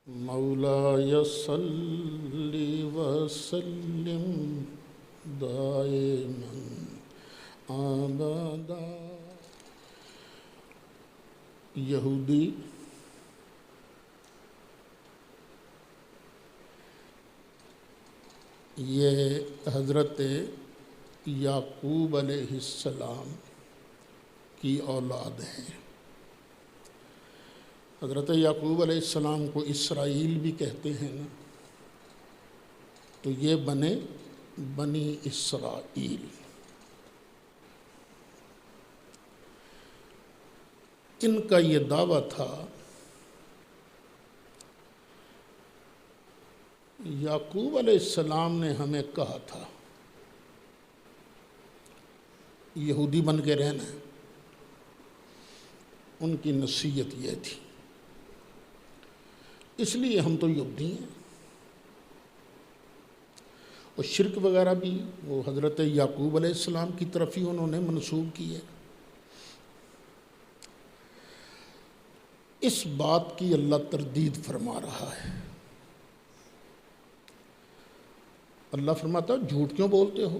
مولاي صل وسلم دائما ابدا۔ یہودی یہ حضرت یعقوب علیہ السلام کی اولاد ہیں۔ حضرت یعقوب علیہ السلام کو اسرائیل بھی کہتے ہیں نا، تو یہ بنے بنی اسرائیل۔ ان کا یہ دعویٰ تھا یعقوب علیہ السلام نے ہمیں کہا تھا یہودی بن کے رہنا ہے، ان کی نصیحت یہ تھی، اس لیے ہم تو یہودی ہیں۔ اور شرک وغیرہ بھی وہ حضرت یعقوب علیہ السلام کی طرف ہی انہوں نے منسوب کی ہے۔ اس بات کی اللہ تردید فرما رہا ہے۔ اللہ فرماتا ہے جھوٹ کیوں بولتے ہو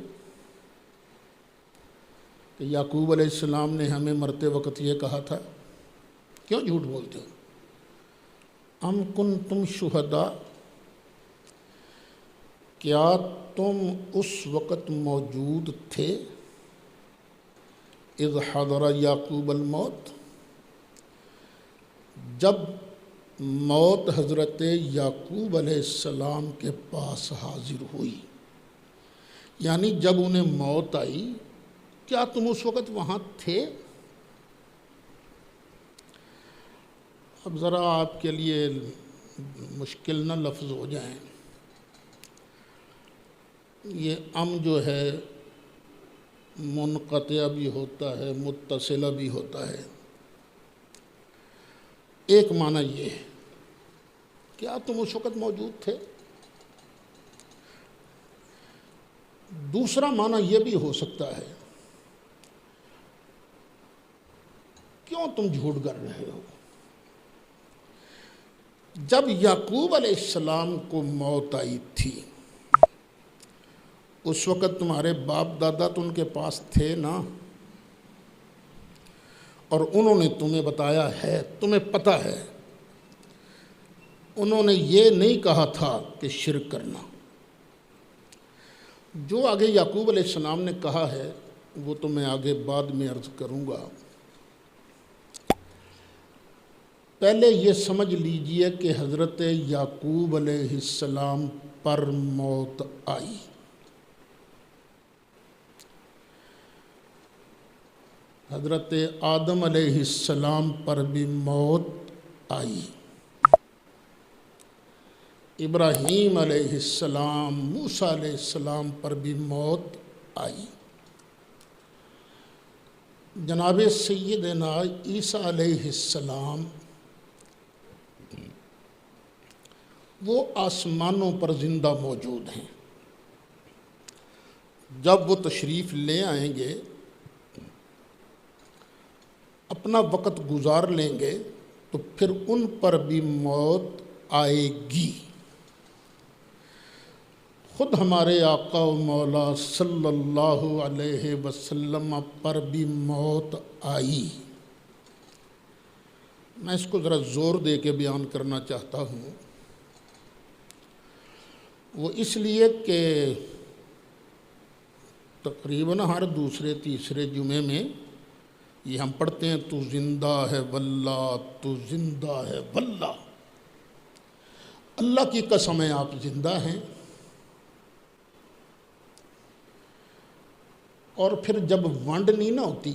کہ یعقوب علیہ السلام نے ہمیں مرتے وقت یہ کہا تھا، کیوں جھوٹ بولتے ہو؟ ام کنتم شہداء، کیا تم اس وقت موجود تھے اذ حضر یعقوب الموت، جب موت حضرت یعقوب علیہ السلام کے پاس حاضر ہوئی، یعنی جب انہیں موت آئی، کیا تم اس وقت وہاں تھے؟ اب ذرا آپ کے لیے مشکل نہ لفظ ہو جائیں، یہ ام جو ہے منقطع بھی ہوتا ہے، متصلہ بھی ہوتا ہے۔ ایک معنی یہ ہے کیا تم اس وقت موجود تھے، دوسرا معنی یہ بھی ہو سکتا ہے کیوں تم جھوٹ کر رہے ہو؟ جب یعقوب علیہ السلام کو موت آئی تھی اس وقت تمہارے باپ دادا تو ان کے پاس تھے نا، اور انہوں نے تمہیں بتایا ہے، تمہیں پتہ ہے، انہوں نے یہ نہیں کہا تھا کہ شرک کرنا۔ جو آگے یعقوب علیہ السلام نے کہا ہے وہ تو میں آگے بعد میں عرض کروں گا۔ پہلے یہ سمجھ لیجئے کہ حضرت یعقوب علیہ السلام پر موت آئی۔ حضرت آدم علیہ السلام پر بھی موت آئی، ابراہیم علیہ السلام، موسیٰ علیہ السلام پر بھی موت آئی، جناب سیدنا عیسیٰ علیہ السلام وہ آسمانوں پر زندہ موجود ہیں۔ جب وہ تشریف لے آئیں گے، اپنا وقت گزار لیں گے، تو پھر ان پر بھی موت آئے گی۔ خود ہمارے آقا و مولا صلی اللہ علیہ وسلم پر بھی موت آئی۔ میں اس کو ذرا زور دے کے بیان کرنا چاہتا ہوں، وہ اس لیے کہ تقریباً ہر دوسرے تیسرے جمعے میں یہ ہم پڑھتے ہیں تو زندہ ہے واللہ، تو زندہ ہے واللہ، اللہ کی قسم ہے آپ زندہ ہیں۔ اور پھر جب ونڈ نہیں نہ ہوتی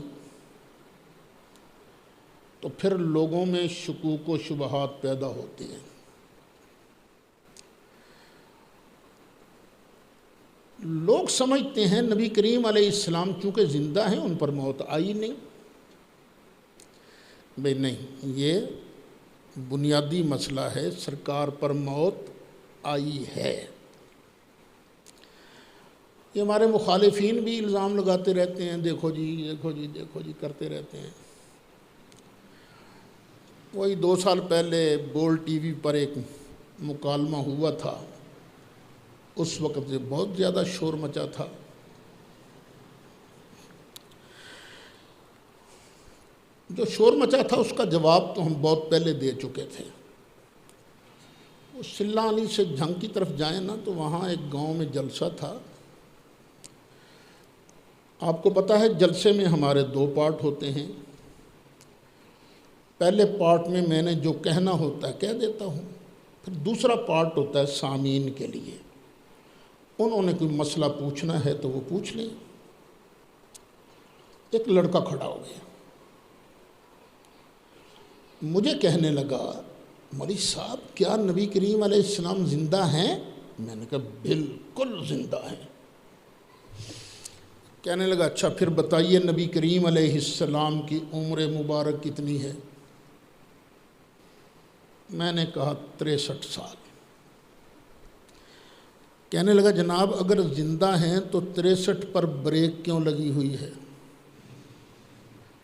تو پھر لوگوں میں شکوک و شبہات پیدا ہوتے ہیں۔ لوگ سمجھتے ہیں نبی کریم علیہ السلام چونکہ زندہ ہیں ان پر موت آئی نہیں۔ بھئی نہیں، یہ بنیادی مسئلہ ہے، سرکار پر موت آئی ہے۔ یہ ہمارے مخالفین بھی الزام لگاتے رہتے ہیں، دیکھو جی دیکھو جی دیکھو جی کرتے رہتے ہیں۔ وہی 2 سال پہلے بول ٹی وی پر ایک مکالمہ ہوا تھا اس وقت سے بہت زیادہ شور مچا تھا۔ جو شور مچا تھا اس کا جواب تو ہم بہت پہلے دے چکے تھے۔ وہ سلہ علی سے جھنگ کی طرف جائیں نا تو وہاں ایک گاؤں میں جلسہ تھا۔ آپ کو پتہ ہے جلسے میں ہمارے 2 پارٹ ہوتے ہیں۔ پہلے پارٹ میں میں نے جو کہنا ہوتا ہے کہہ دیتا ہوں، پھر دوسرا پارٹ ہوتا ہے سامعین کے لیے، انہوں نے کوئی مسئلہ پوچھنا ہے تو وہ پوچھ لیں۔ ایک لڑکا کھڑا ہو گیا، مجھے کہنے لگا مولوی صاحب کیا نبی کریم علیہ السلام زندہ ہیں؟ میں نے کہا بالکل زندہ ہیں۔ کہنے لگا اچھا پھر بتائیے نبی کریم علیہ السلام کی عمر مبارک کتنی ہے؟ میں نے کہا 63 سال۔ کہنے لگا جناب اگر زندہ ہیں تو 63 پر بریک کیوں لگی ہوئی ہے؟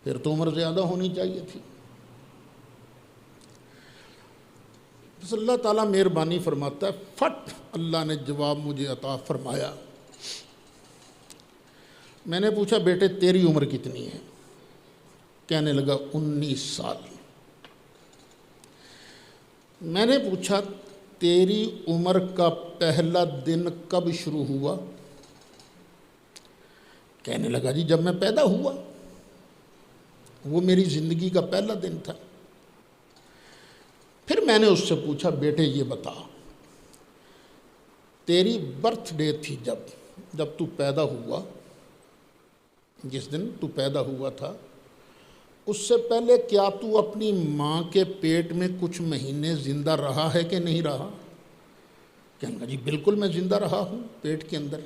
پھر تو عمر زیادہ ہونی چاہیے تھی۔ بس اللہ تعالیٰ مہربانی فرماتا ہے، فٹ اللہ نے جواب مجھے عطا فرمایا۔ میں نے پوچھا بیٹے تیری عمر کتنی ہے؟ کہنے لگا 19 سال۔ میں نے پوچھا تیری عمر کا پہلا دن کب شروع ہوا؟ کہنے لگا جی جب میں پیدا ہوا، وہ میری زندگی کا پہلا دن تھا۔ پھر میں نے اس سے پوچھا بیٹے یہ بتا تیری برتھ ڈے تھی جب تو پیدا ہوا، جس دن تو پیدا ہوا تھا اس سے پہلے کیا تو اپنی ماں کے پیٹ میں کچھ مہینے زندہ رہا ہے کہ نہیں رہا؟ کہنے لگا جی بالکل میں زندہ رہا ہوں پیٹ کے اندر۔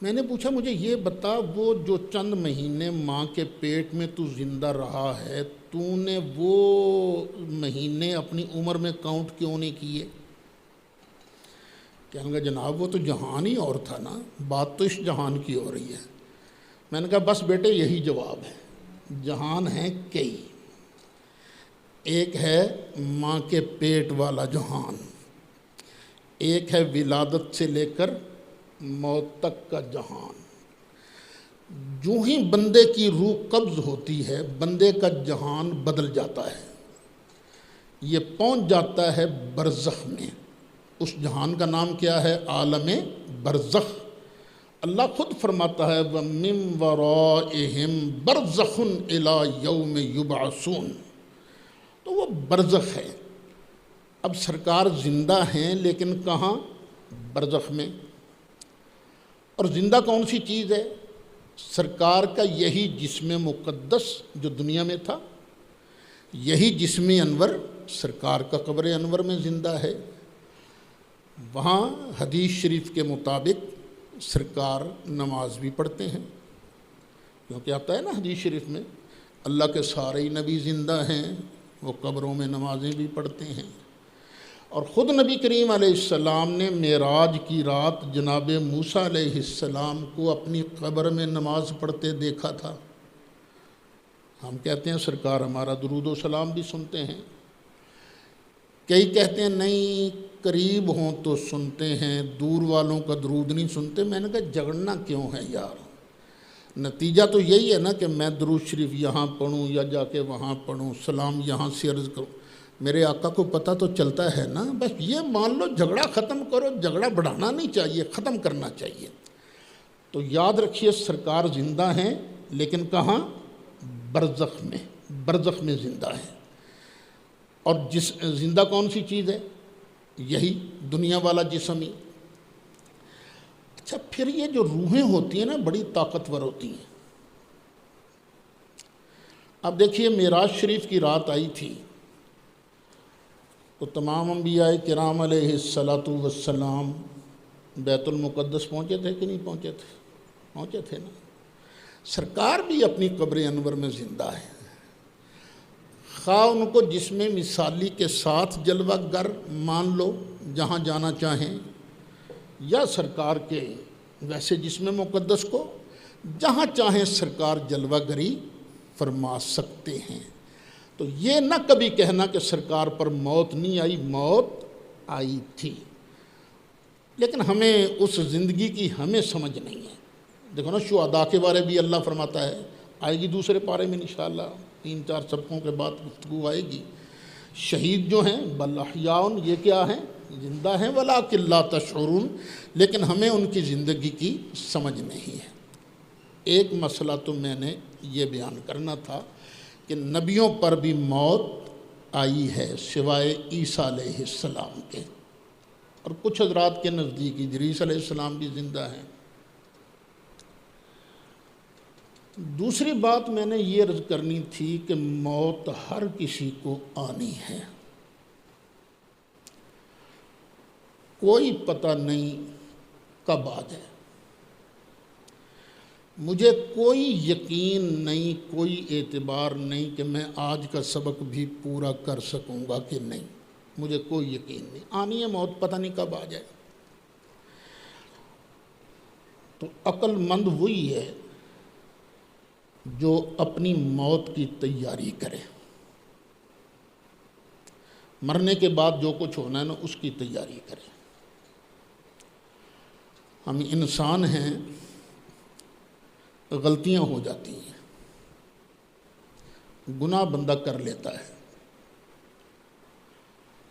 میں نے پوچھا مجھے یہ بتا وہ جو چند مہینے ماں کے پیٹ میں تو زندہ رہا ہے تو نے وہ مہینے اپنی عمر میں کاؤنٹ کیوں نہیں کیے؟ کہنے لگا جناب وہ تو جہان ہی اور تھا نا، بات تو اس جہان کی ہو رہی ہے۔ میں نے کہا بس بیٹے یہی جواب ہے، جہان ہیں کئی، ایک ہے ماں کے پیٹ والا جہان، ایک ہے ولادت سے لے کر موت تک کا جہان۔ جو ہی بندے کی روح قبض ہوتی ہے بندے کا جہان بدل جاتا ہے، یہ پہنچ جاتا ہے برزخ میں۔ اس جہان کا نام کیا ہے؟ عالم برزخ۔ اللہ خود فرماتا ہے وَمِن وَرَائِهِمْ بَرْزَخٌ إِلَى يَوْمِ يُبْعَثُونَ، تو وہ برزخ ہے۔ اب سرکار زندہ ہیں لیکن کہاں؟ برزخ میں۔ اور زندہ کون سی چیز ہے؟ سرکار کا یہی جسم مقدس جو دنیا میں تھا، یہی جسم انور سرکار کا قبر انور میں زندہ ہے۔ وہاں حدیث شریف کے مطابق سرکار نماز بھی پڑھتے ہیں، کیونکہ آتا ہے نا حدیث شریف میں اللہ کے سارے ہی نبی زندہ ہیں، وہ قبروں میں نمازیں بھی پڑھتے ہیں۔ اور خود نبی کریم علیہ السلام نے معراج کی رات جناب موسیٰ علیہ السلام کو اپنی قبر میں نماز پڑھتے دیکھا تھا۔ ہم کہتے ہیں سرکار ہمارا درود و سلام بھی سنتے ہیں، کئی کہتے ہیں نہیں قریب ہوں تو سنتے ہیں، دور والوں کا درود نہیں سنتے۔ میں نے کہا جھگڑنا کیوں ہے یار، نتیجہ تو یہی ہے نا کہ میں درود شریف یہاں پڑھوں یا جا کے وہاں پڑھوں، سلام یہاں سے عرض کروں، میرے آقا کو پتہ تو چلتا ہے نا۔ بس یہ مان لو جھگڑا ختم کرو، جھگڑا بڑھانا نہیں چاہیے، ختم کرنا چاہیے۔ تو یاد رکھیے سرکار زندہ ہیں لیکن کہاں؟ برزخ میں، برزخ میں زندہ ہیں۔ اور زندہ کون سی چیز ہے؟ یہی دنیا والا جسم ہی۔ اچھا پھر یہ جو روحیں ہوتی ہیں نا بڑی طاقتور ہوتی ہیں۔ اب دیکھیے معراج شریف کی رات آئی تھی تو تمام انبیاء کرام علیہ الصلاۃ والسلام بیت المقدس پہنچے تھے کہ نہیں پہنچے تھے؟ پہنچے تھے نا۔ سرکار بھی اپنی قبر انور میں زندہ ہے، خواہ ان کو جسم مثالی کے ساتھ جلوہ گر مان لو جہاں جانا چاہیں، یا سرکار کے ویسے جسم مقدس کو جہاں چاہیں سرکار جلوہ گری فرما سکتے ہیں۔ تو یہ نہ کبھی کہنا کہ سرکار پر موت نہیں آئی، موت آئی تھی، لیکن ہمیں اس زندگی کی ہمیں سمجھ نہیں ہے۔ دیکھو نا، شہداء کے بارے بھی اللہ فرماتا ہے، آئے گی دوسرے پارے میں انشاءاللہ، 3-4 سبقوں کے بعد گفتگو آئے گی۔ شہید جو ہیں بل احیاء، یہ کیا ہیں؟ زندہ ہیں، ولکن لا تشعرون، لیکن ہمیں ان کی زندگی کی سمجھ نہیں ہے۔ ایک مسئلہ تو میں نے یہ بیان کرنا تھا کہ نبیوں پر بھی موت آئی ہے سوائے عیسیٰ علیہ السلام کے، اور کچھ حضرات کے نزدیک ادریس علیہ السلام بھی زندہ ہیں۔ دوسری بات میں نے یہ عرض کرنی تھی کہ موت ہر کسی کو آنی ہے، کوئی پتہ نہیں کب آ جائے۔ مجھے کوئی یقین نہیں، کوئی اعتبار نہیں کہ میں آج کا سبق بھی پورا کر سکوں گا کہ نہیں، مجھے کوئی یقین نہیں، آنی ہے موت، پتہ نہیں کب آ جائے۔ تو عقل مند وہی ہے جو اپنی موت کی تیاری کرے، مرنے کے بعد جو کچھ ہونا ہے نا اس کی تیاری کرے۔ ہم انسان ہیں، غلطیاں ہو جاتی ہیں، گناہ بندہ کر لیتا ہے،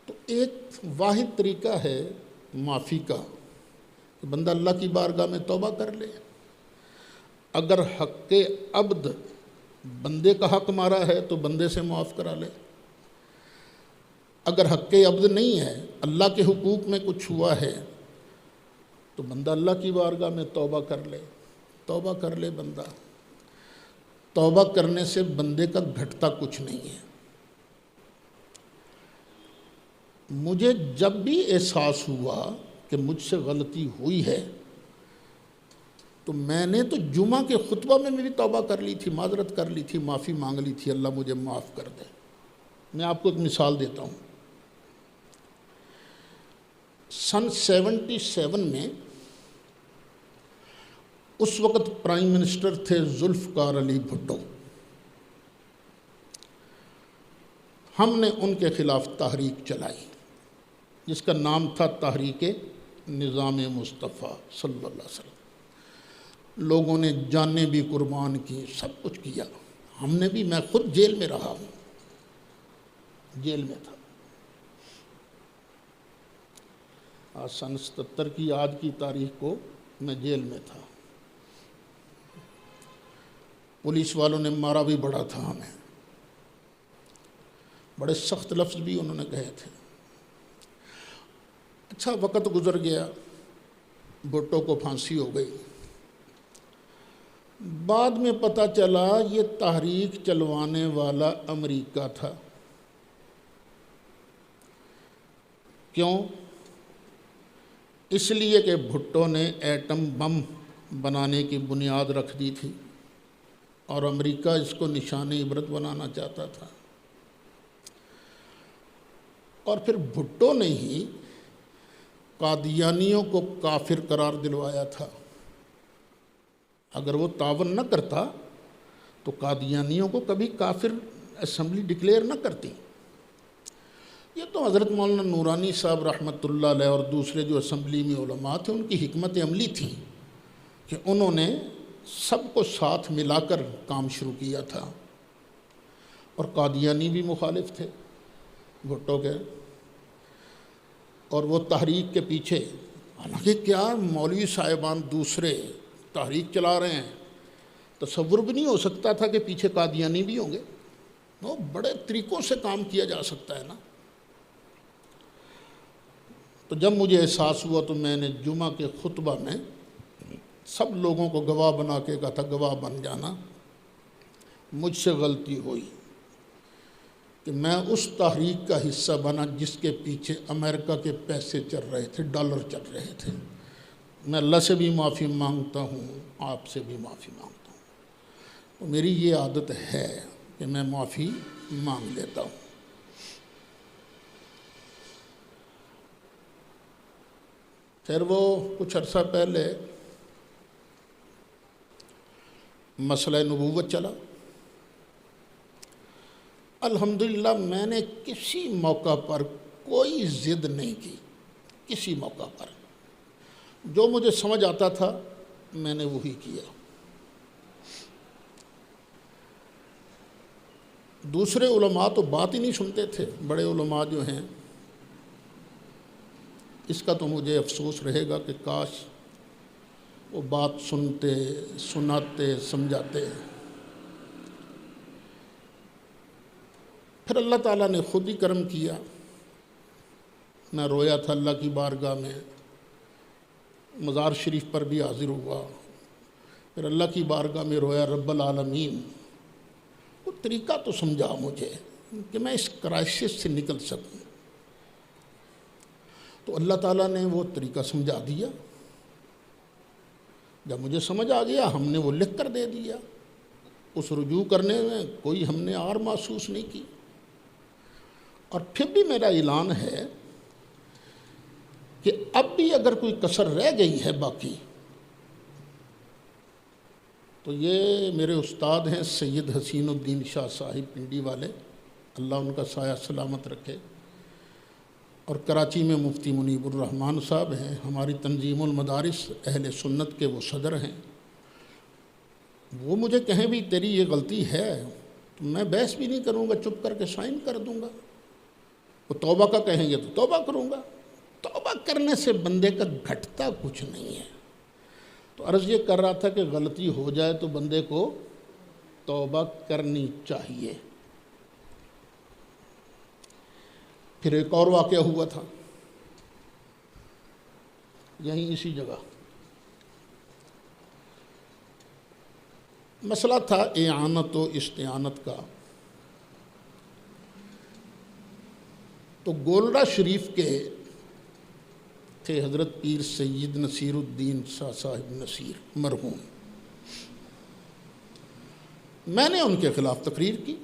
تو ایک واحد طریقہ ہے معافی کا کہ بندہ اللہ کی بارگاہ میں توبہ کر لے۔ اگر حق عبد بندے کا حق مارا ہے تو بندے سے معاف کرا لے، اگر حق عبد نہیں ہے، اللہ کے حقوق میں کچھ ہوا ہے تو بندہ اللہ کی بارگاہ میں توبہ کر لے، توبہ کر لے بندہ۔ توبہ کرنے سے بندے کا گھٹتا کچھ نہیں ہے۔ مجھے جب بھی احساس ہوا کہ مجھ سے غلطی ہوئی ہے تو میں نے تو جمعہ کے خطبہ میں بھی توبہ کر لی تھی، معذرت کر لی تھی، معافی مانگ لی تھی، اللہ مجھے معاف کر دے۔ میں آپ کو ایک مثال دیتا ہوں۔ سن 77 میں اس وقت پرائم منسٹر تھے ذوالفقار علی بھٹو، ہم نے ان کے خلاف تحریک چلائی جس کا نام تھا تحریک نظام مصطفیٰ صلی اللہ علیہ وسلم۔ لوگوں نے جانیں بھی قربان کی، سب کچھ کیا، ہم نے بھی، میں خود جیل میں رہا ہوں، جیل میں تھا۔ آج سن 77 کی آج کی تاریخ کو میں جیل میں تھا۔ پولیس والوں نے مارا بھی بڑا تھا ہمیں، بڑے سخت لفظ بھی انہوں نے کہے تھے۔ اچھا وقت گزر گیا، بھٹو کو پھانسی ہو گئی۔ بعد میں پتہ چلا یہ تحریک چلوانے والا امریکہ تھا۔ کیوں؟ اس لیے کہ بھٹو نے ایٹم بم بنانے کی بنیاد رکھ دی تھی اور امریکہ اس کو نشان عبرت بنانا چاہتا تھا، اور پھر بھٹو نے ہی قادیانیوں کو کافر قرار دلوایا تھا۔ اگر وہ تعاون نہ کرتا تو قادیانیوں کو کبھی کافر اسمبلی ڈکلیئر نہ کرتی۔ یہ تو حضرت مولانا نورانی صاحب رحمۃ اللہ علیہ اور دوسرے جو اسمبلی میں علماء تھے ان کی حکمت عملی تھی کہ انہوں نے سب کو ساتھ ملا کر کام شروع کیا تھا، اور قادیانی بھی مخالف تھے بھٹو کے، اور وہ تحریک کے پیچھے، حالانکہ کیا مولوی صاحبان دوسرے تحریک چلا رہے ہیں، تصور بھی نہیں ہو سکتا تھا کہ پیچھے قادیانی بھی ہوں گے۔ وہ بڑے طریقوں سے کام کیا جا سکتا ہے نا۔ تو جب مجھے احساس ہوا تو میں نے جمعہ کے خطبہ میں سب لوگوں کو گواہ بنا کے کہا تھا، گواہ بن جانا، مجھ سے غلطی ہوئی کہ میں اس تحریک کا حصہ بنا جس کے پیچھے امریکہ کے پیسے چل رہے تھے، ڈالر چل رہے تھے۔ میں اللہ سے بھی معافی مانگتا ہوں، آپ سے بھی معافی مانگتا ہوں۔ تو میری یہ عادت ہے کہ میں معافی مانگ لیتا ہوں۔ پھر وہ کچھ عرصہ پہلے مسئلہ نبوت چلا۔ الحمدللہ میں نے کسی موقع پر کوئی ضد نہیں کی کسی موقع پر، جو مجھے سمجھ آتا تھا میں نے وہی کیا۔ دوسرے علماء تو بات ہی نہیں سنتے تھے، بڑے علماء جو ہیں، اس کا تو مجھے افسوس رہے گا کہ کاش وہ بات سنتے، سناتے، سمجھاتے۔ پھر اللہ تعالیٰ نے خود ہی کرم کیا، میں رویا تھا اللہ کی بارگاہ میں، مزار شریف پر بھی حاضر ہوا، پھر اللہ کی بارگاہ میں رویا، رب العالمین وہ طریقہ تو سمجھا مجھے کہ میں اس کرائسس سے نکل سکوں۔ تو اللہ تعالیٰ نے وہ طریقہ سمجھا دیا، جب مجھے سمجھ آ گیا ہم نے وہ لکھ کر دے دیا، اس رجوع کرنے میں کوئی ہم نے آر محسوس نہیں کی۔ اور پھر بھی میرا اعلان ہے کہ اب بھی اگر کوئی کسر رہ گئی ہے باقی، تو یہ میرے استاد ہیں سید حسین الدین شاہ صاحب پنڈی والے، اللہ ان کا سایہ سلامت رکھے، اور کراچی میں مفتی منیب الرحمن صاحب ہیں، ہماری تنظیم المدارس اہل سنت کے وہ صدر ہیں۔ وہ مجھے کہیں بھی تیری یہ غلطی ہے تو میں بحث بھی نہیں کروں گا، چپ کر کے سائن کر دوں گا۔ وہ توبہ کا کہیں گے تو توبہ کروں گا۔ توبہ کرنے سے بندے کا گھٹتا کچھ نہیں ہے۔ تو عرض یہ کر رہا تھا کہ غلطی ہو جائے تو بندے کو توبہ کرنی چاہیے۔ پھر ایک اور واقعہ ہوا تھا یہیں اسی جگہ، مسئلہ تھا اعانت و استعانت کا۔ تو گولڑا شریف کے تھے حضرت پیر سید نصیر الدین شاہ صاحب نصیر مرحوم، میں نے ان کے خلاف تقریر کی،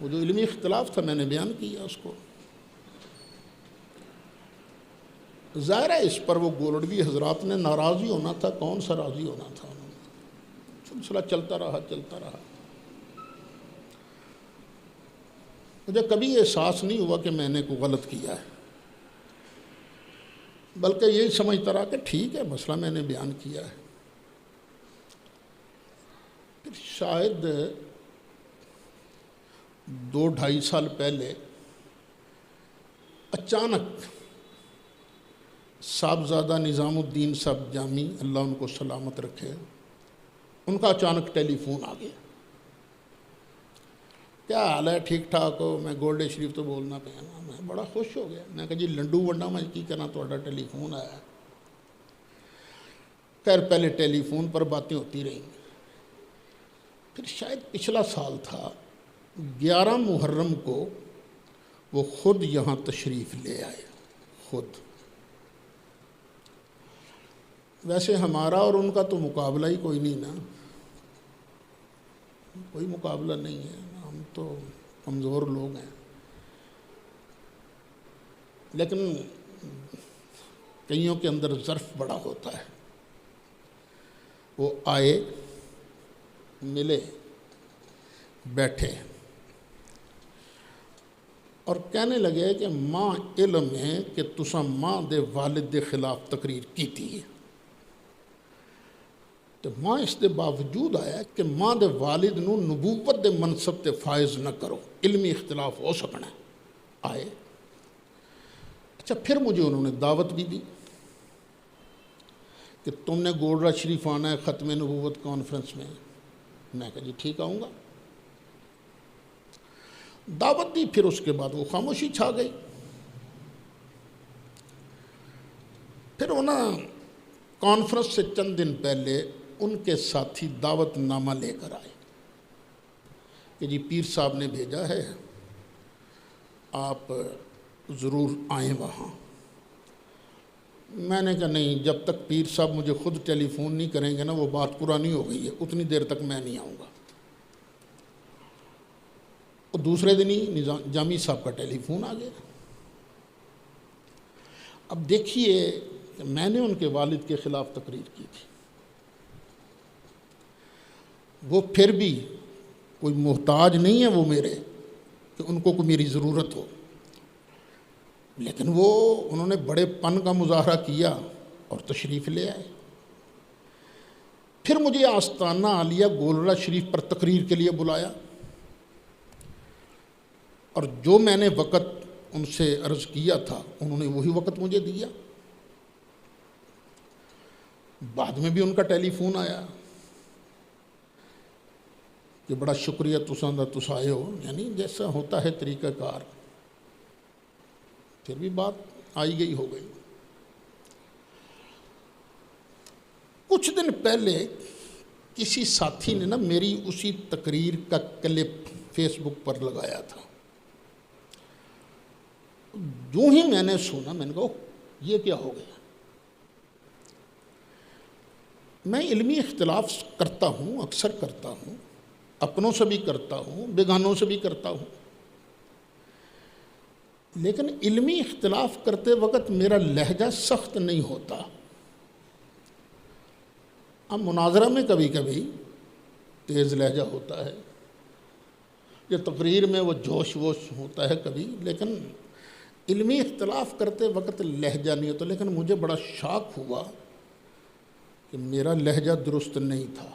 وہ جو علمی اختلاف تھا میں نے بیان کیا اس کو۔ ظاہر ہے اس پر وہ گولڑوی حضرات نے ناراض ہی ہونا تھا، کون سا راضی ہونا تھا انہوں نے۔ سلسلہ چلتا رہا۔ مجھے کبھی احساس نہیں ہوا کہ میں نے کوئی غلط کیا ہے، بلکہ یہی سمجھتا رہا کہ ٹھیک ہے مسئلہ میں نے بیان کیا ہے۔ پھر شاید 2-2.5 سال پہلے اچانک صاحبزادہ نظام الدین صاحب جامی، اللہ ان کو سلامت رکھے، ان کا اچانک ٹیلی فون آ گیا، کیا حال ہے، ٹھیک ٹھاک ہو؟ میں گولڈے شریف تو بولنا پیا، میں بڑا خوش ہو گیا، میں کہا جی لنڈو ونڈا میں کی کرنا تھوڑا ٹیلی فون آیا۔ خیر پہلے ٹیلی فون پر باتیں ہوتی رہیں، پھر شاید پچھلا سال تھا 11 محرم کو وہ خود یہاں تشریف لے آئے، خود۔ ویسے ہمارا اور ان کا تو مقابلہ ہی کوئی نہیں نا، کوئی مقابلہ نہیں ہے، ہم تو کمزور لوگ ہیں، لیکن کئیوں کے اندر ظرف بڑا ہوتا ہے۔ وہ آئے، ملے، بیٹھے اور کہنے لگے کہ ماں علم ہے کہ تساں ماں دے والد دے خلاف تقریر کیتی ہے، تو ماں اس دے باوجود آیا کہ ماں دے والد نو نبوت دے منصب تے فائز نہ کرو، علمی اختلاف ہو سکنا ہے۔ آئے، اچھا پھر مجھے انہوں نے دعوت بھی دی کہ تم نے گولڑا شریف آنا ہے ختم نبوت کانفرنس میں۔ میں کہا جی ٹھیک آؤں گا، دعوت دی، پھر اس کے بعد وہ خاموشی چھا گئی۔ پھر انہوں کانفرنس سے چند دن پہلے ان کے ساتھی دعوت نامہ لے کر آئے کہ جی پیر صاحب نے بھیجا ہے، آپ ضرور آئیں وہاں۔ میں نے کہا نہیں، جب تک پیر صاحب مجھے خود ٹیلی فون نہیں کریں گے نا، وہ بات پرانی ہو گئی ہے، اتنی دیر تک میں نہیں آؤں گا۔ اور دوسرے دن ہی جامی صاحب کا ٹیلی فون آ گیا۔ اب دیکھیے کہ میں نے ان کے والد کے خلاف تقریر کی تھی، وہ پھر بھی کوئی محتاج نہیں ہے وہ میرے کہ ان کو کوئی میری ضرورت ہو۔ لیکن وہ انہوں نے بڑے پن کا مظاہرہ کیا اور تشریف لے آئے۔ پھر مجھے آستانہ عالیہ گولڑہ شریف پر تقریر کے لیے بلایا، اور جو میں نے وقت ان سے عرض کیا تھا انہوں نے وہی وقت مجھے دیا۔ بعد میں بھی ان کا ٹیلی فون آیا کہ بڑا شکریہ تس آئے ہو، یعنی جیسا ہوتا ہے طریقہ کار۔ پھر بھی بات آئی گئی ہو گئی۔ کچھ دن پہلے کسی ساتھی نے میری اسی تقریر کا کلپ فیس بک پر لگایا تھا۔ جو ہی میں نے سنا میں نے کہا یہ کیا ہو گیا۔ میں علمی اختلاف کرتا ہوں، اکثر کرتا ہوں، اپنوں سے بھی کرتا ہوں، بیگانوں سے بھی کرتا ہوں، لیکن علمی اختلاف کرتے وقت میرا لہجہ سخت نہیں ہوتا۔ اب مناظرہ میں کبھی کبھی تیز لہجہ ہوتا ہے، یہ تقریر میں وہ جوش ووش ہوتا ہے کبھی، لیکن علمی اختلاف کرتے وقت لہجہ نہیں ہوتا۔ لیکن مجھے بڑا شاک ہوا کہ میرا لہجہ درست نہیں تھا۔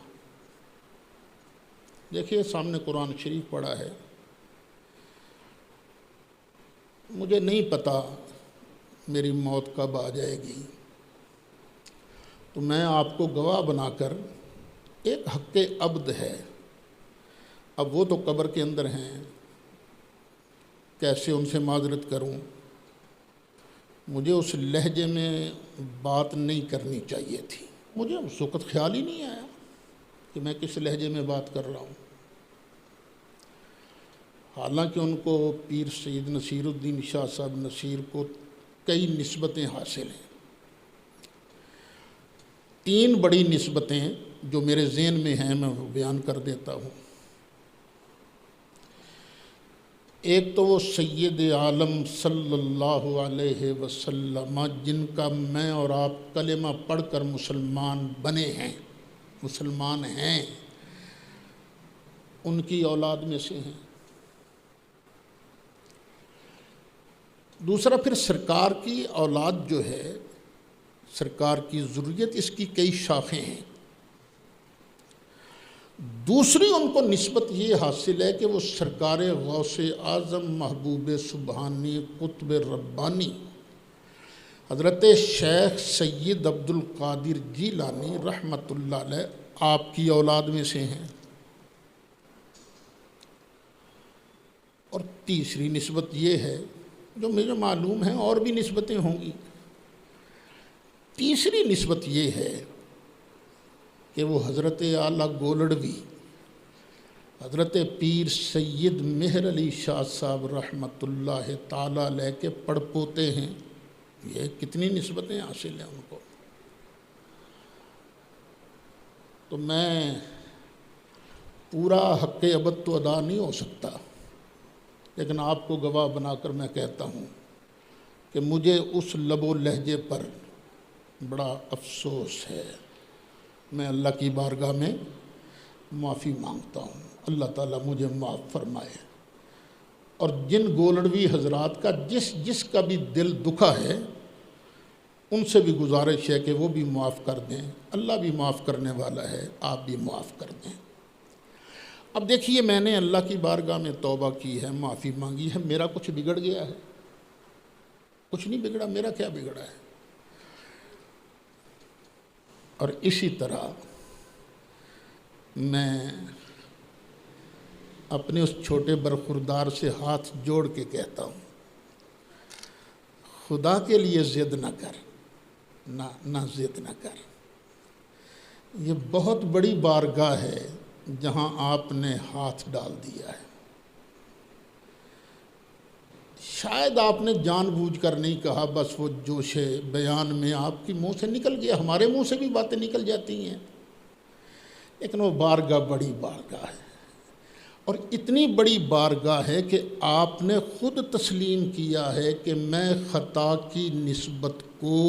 دیکھیے سامنے قرآن شریف پڑھا ہے، مجھے نہیں پتا میری موت کب آ جائے گی، تو میں آپ کو گواہ بنا کر، ایک حق عبد ہے، اب وہ تو قبر کے اندر ہیں، کیسے ان سے معذرت کروں؟ مجھے اس لہجے میں بات نہیں کرنی چاہیے تھی، مجھے اس وقت خیال ہی نہیں آیا کہ میں کس لہجے میں بات کر رہا ہوں۔ حالانکہ ان کو پیر سید نصیر الدین شاہ صاحب نصیر کو کئی نسبتیں حاصل ہیں۔ 3 بڑی نسبتیں جو میرے ذہن میں ہیں میں وہ بیان کر دیتا ہوں۔ ایک تو وہ سید عالم صلی اللہ علیہ وسلم جن کا میں اور آپ کلمہ پڑھ کر مسلمان بنے ہیں، مسلمان ہیں، ان کی اولاد میں سے ہیں۔ دوسرا پھر سرکار کی اولاد جو ہے، سرکار کی ذریت، اس کی کئی شاخیں ہیں۔ دوسری ان کو نسبت یہ حاصل ہے کہ وہ سرکار غوث اعظم محبوب سبحانی قطب ربانی حضرت شیخ سید عبد القادر جیلانی رحمۃ اللہ علیہ آپ کی اولاد میں سے ہیں۔ اور تیسری نسبت یہ ہے جو مجھے معلوم ہے، اور بھی نسبتیں ہوں گی۔ تیسری نسبت یہ ہے کہ وہ حضرت اعلیٰ گولڑوی حضرت پیر سید مہر علی شاہ صاحب رحمۃ اللہ تعالی علیہ کے پڑپوتے ہیں۔ یہ کتنی نسبتیں حاصل ہیں ان کو۔ تو میں پورا حق ابد تو ادا نہیں ہو سکتا، لیکن آپ کو گواہ بنا کر میں کہتا ہوں کہ مجھے اس لب و لہجے پر بڑا افسوس ہے۔ میں اللہ کی بارگاہ میں معافی مانگتا ہوں، اللہ تعالیٰ مجھے معاف فرمائے۔ اور جن گولڑوی حضرات کا جس کا بھی دل دکھا ہے، ان سے بھی گزارش ہے کہ وہ بھی معاف کر دیں، اللہ بھی معاف کرنے والا ہے، آپ بھی معاف کر دیں۔ اب دیکھیے میں نے اللہ کی بارگاہ میں توبہ کی ہے، معافی مانگی ہے، میرا کچھ بگڑ گیا ہے؟ کچھ نہیں بگڑا، میرا کیا بگڑا ہے؟ اور اسی طرح میں اپنے اس چھوٹے برخوردار سے ہاتھ جوڑ کے کہتا ہوں، خدا کے لیے ضد نہ کر، نہ ضد نہ کر۔ یہ بہت بڑی بارگاہ ہے جہاں آپ نے ہاتھ ڈال دیا ہے۔ شاید آپ نے جان بوجھ کر نہیں کہا، بس وہ جوش بیان میں آپ کی منہ سے نکل گیا، ہمارے منہ سے بھی باتیں نکل جاتی ہیں، لیکن وہ بارگاہ بڑی بارگاہ ہے، اور اتنی بڑی بارگاہ ہے کہ آپ نے خود تسلیم کیا ہے کہ میں خطا کی نسبت کو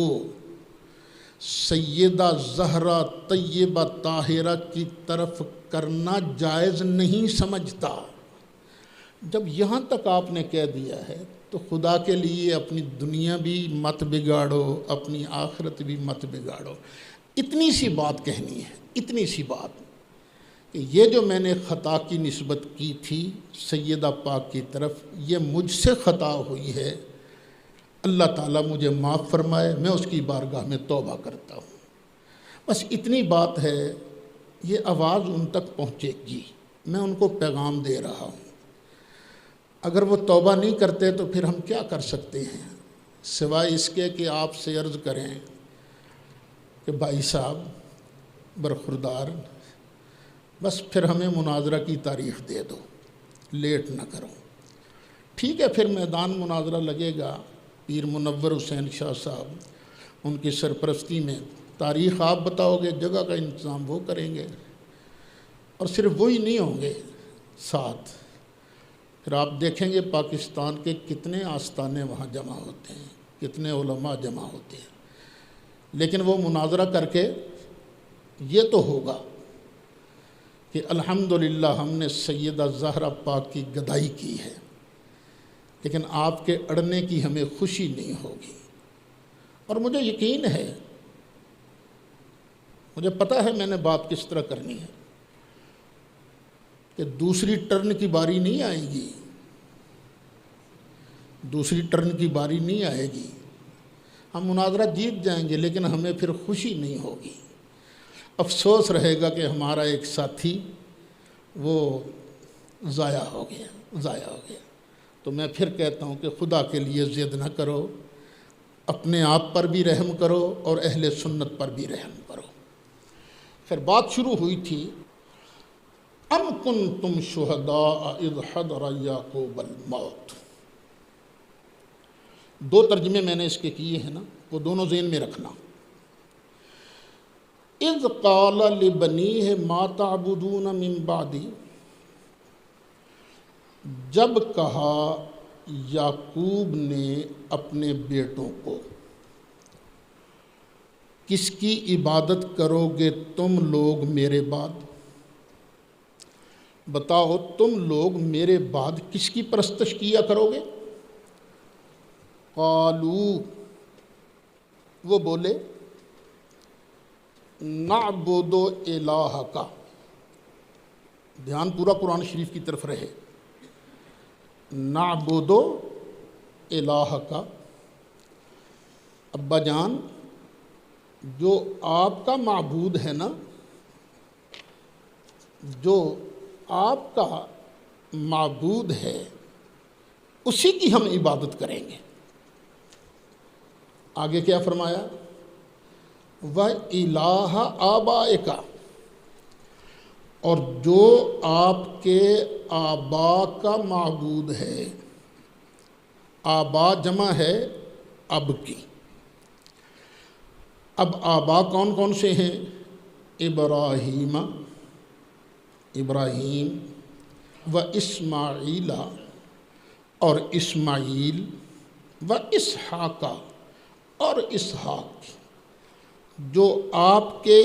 سیدہ زہرا طیبہ طاہرہ کی طرف کرنا جائز نہیں سمجھتا۔ جب یہاں تک آپ نے کہہ دیا ہے تو خدا کے لیے اپنی دنیا بھی مت بگاڑو، اپنی آخرت بھی مت بگاڑو۔ اتنی سی بات کہنی ہے، اتنی سی بات کہ یہ جو میں نے خطا کی نسبت کی تھی سیدہ پاک کی طرف، یہ مجھ سے خطا ہوئی ہے، اللہ تعالیٰ مجھے معاف فرمائے، میں اس کی بارگاہ میں توبہ کرتا ہوں۔ بس اتنی بات ہے، یہ آواز ان تک پہنچے گی، میں ان کو پیغام دے رہا ہوں۔ اگر وہ توبہ نہیں کرتے تو پھر ہم کیا کر سکتے ہیں سوائے اس کے کہ آپ سے عرض کریں کہ بھائی صاحب برخوردار، بس پھر ہمیں مناظرہ کی تاریخ دے دو، لیٹ نہ کرو۔ ٹھیک ہے، پھر میدان مناظرہ لگے گا، پیر منور حسین شاہ صاحب ان کی سرپرستی میں، تاریخ آپ بتاؤ گے، جگہ کا انتظام وہ کریں گے، اور صرف وہی نہیں ہوں گے ساتھ، پھر آپ دیکھیں گے پاکستان کے کتنے آستانے وہاں جمع ہوتے ہیں، کتنے علماء جمع ہوتے ہیں۔ لیکن وہ مناظرہ کر کے یہ تو ہوگا کہ الحمدللہ ہم نے سیدہ زہرا پاک کی گدائی کی ہے، لیکن آپ کے اڑنے کی ہمیں خوشی نہیں ہوگی۔ اور مجھے یقین ہے، مجھے پتہ ہے میں نے بات کس طرح کرنی ہے، کہ دوسری ٹرن کی باری نہیں آئے گی، دوسری ٹرن کی باری نہیں آئے گی، ہم مناظرہ جیت جائیں گے لیکن ہمیں پھر خوشی نہیں ہوگی، افسوس رہے گا کہ ہمارا ایک ساتھی وہ ضائع ہو گیا۔ تو میں پھر کہتا ہوں کہ خدا کے لیے ضد نہ کرو، اپنے آپ پر بھی رحم کرو اور اہل سنت پر بھی رحم کرو۔ پھر بات شروع ہوئی تھی، ام کنتم شہداء اذ حضر یعقوب الموت۔ دو ترجمے میں نے اس کے کیے ہیں نا، وہ دونوں ذہن میں رکھنا۔ اذ قال لبنیہ ما تعبدون من بعدی، جب کہا یعقوب نے اپنے بیٹوں کو، کس کی عبادت کرو گے تم لوگ میرے بعد؟ بتاؤ تم لوگ میرے بعد کس کی پرستش کیا کرو گے؟ قالو، وہ بولے، نعبد الہک، دھیان پورا قرآن شریف کی طرف رہے، نعبد الہک، ابا جان جو آپ کا معبود ہے نا، جو آپ کا معبود ہے اسی کی ہم عبادت کریں گے۔ آگے کیا فرمایا؟ وَإِلَٰهَ آبَائِكَ، اور جو آپ کے آبا کا معبود ہے، آبا جمع ہے اب کی۔ اب آبا کون کون سے ہیں؟ ابراہیم و اسماعیل، اور اسماعیل، و اسحاق، اور اسحاق، جو آپ کے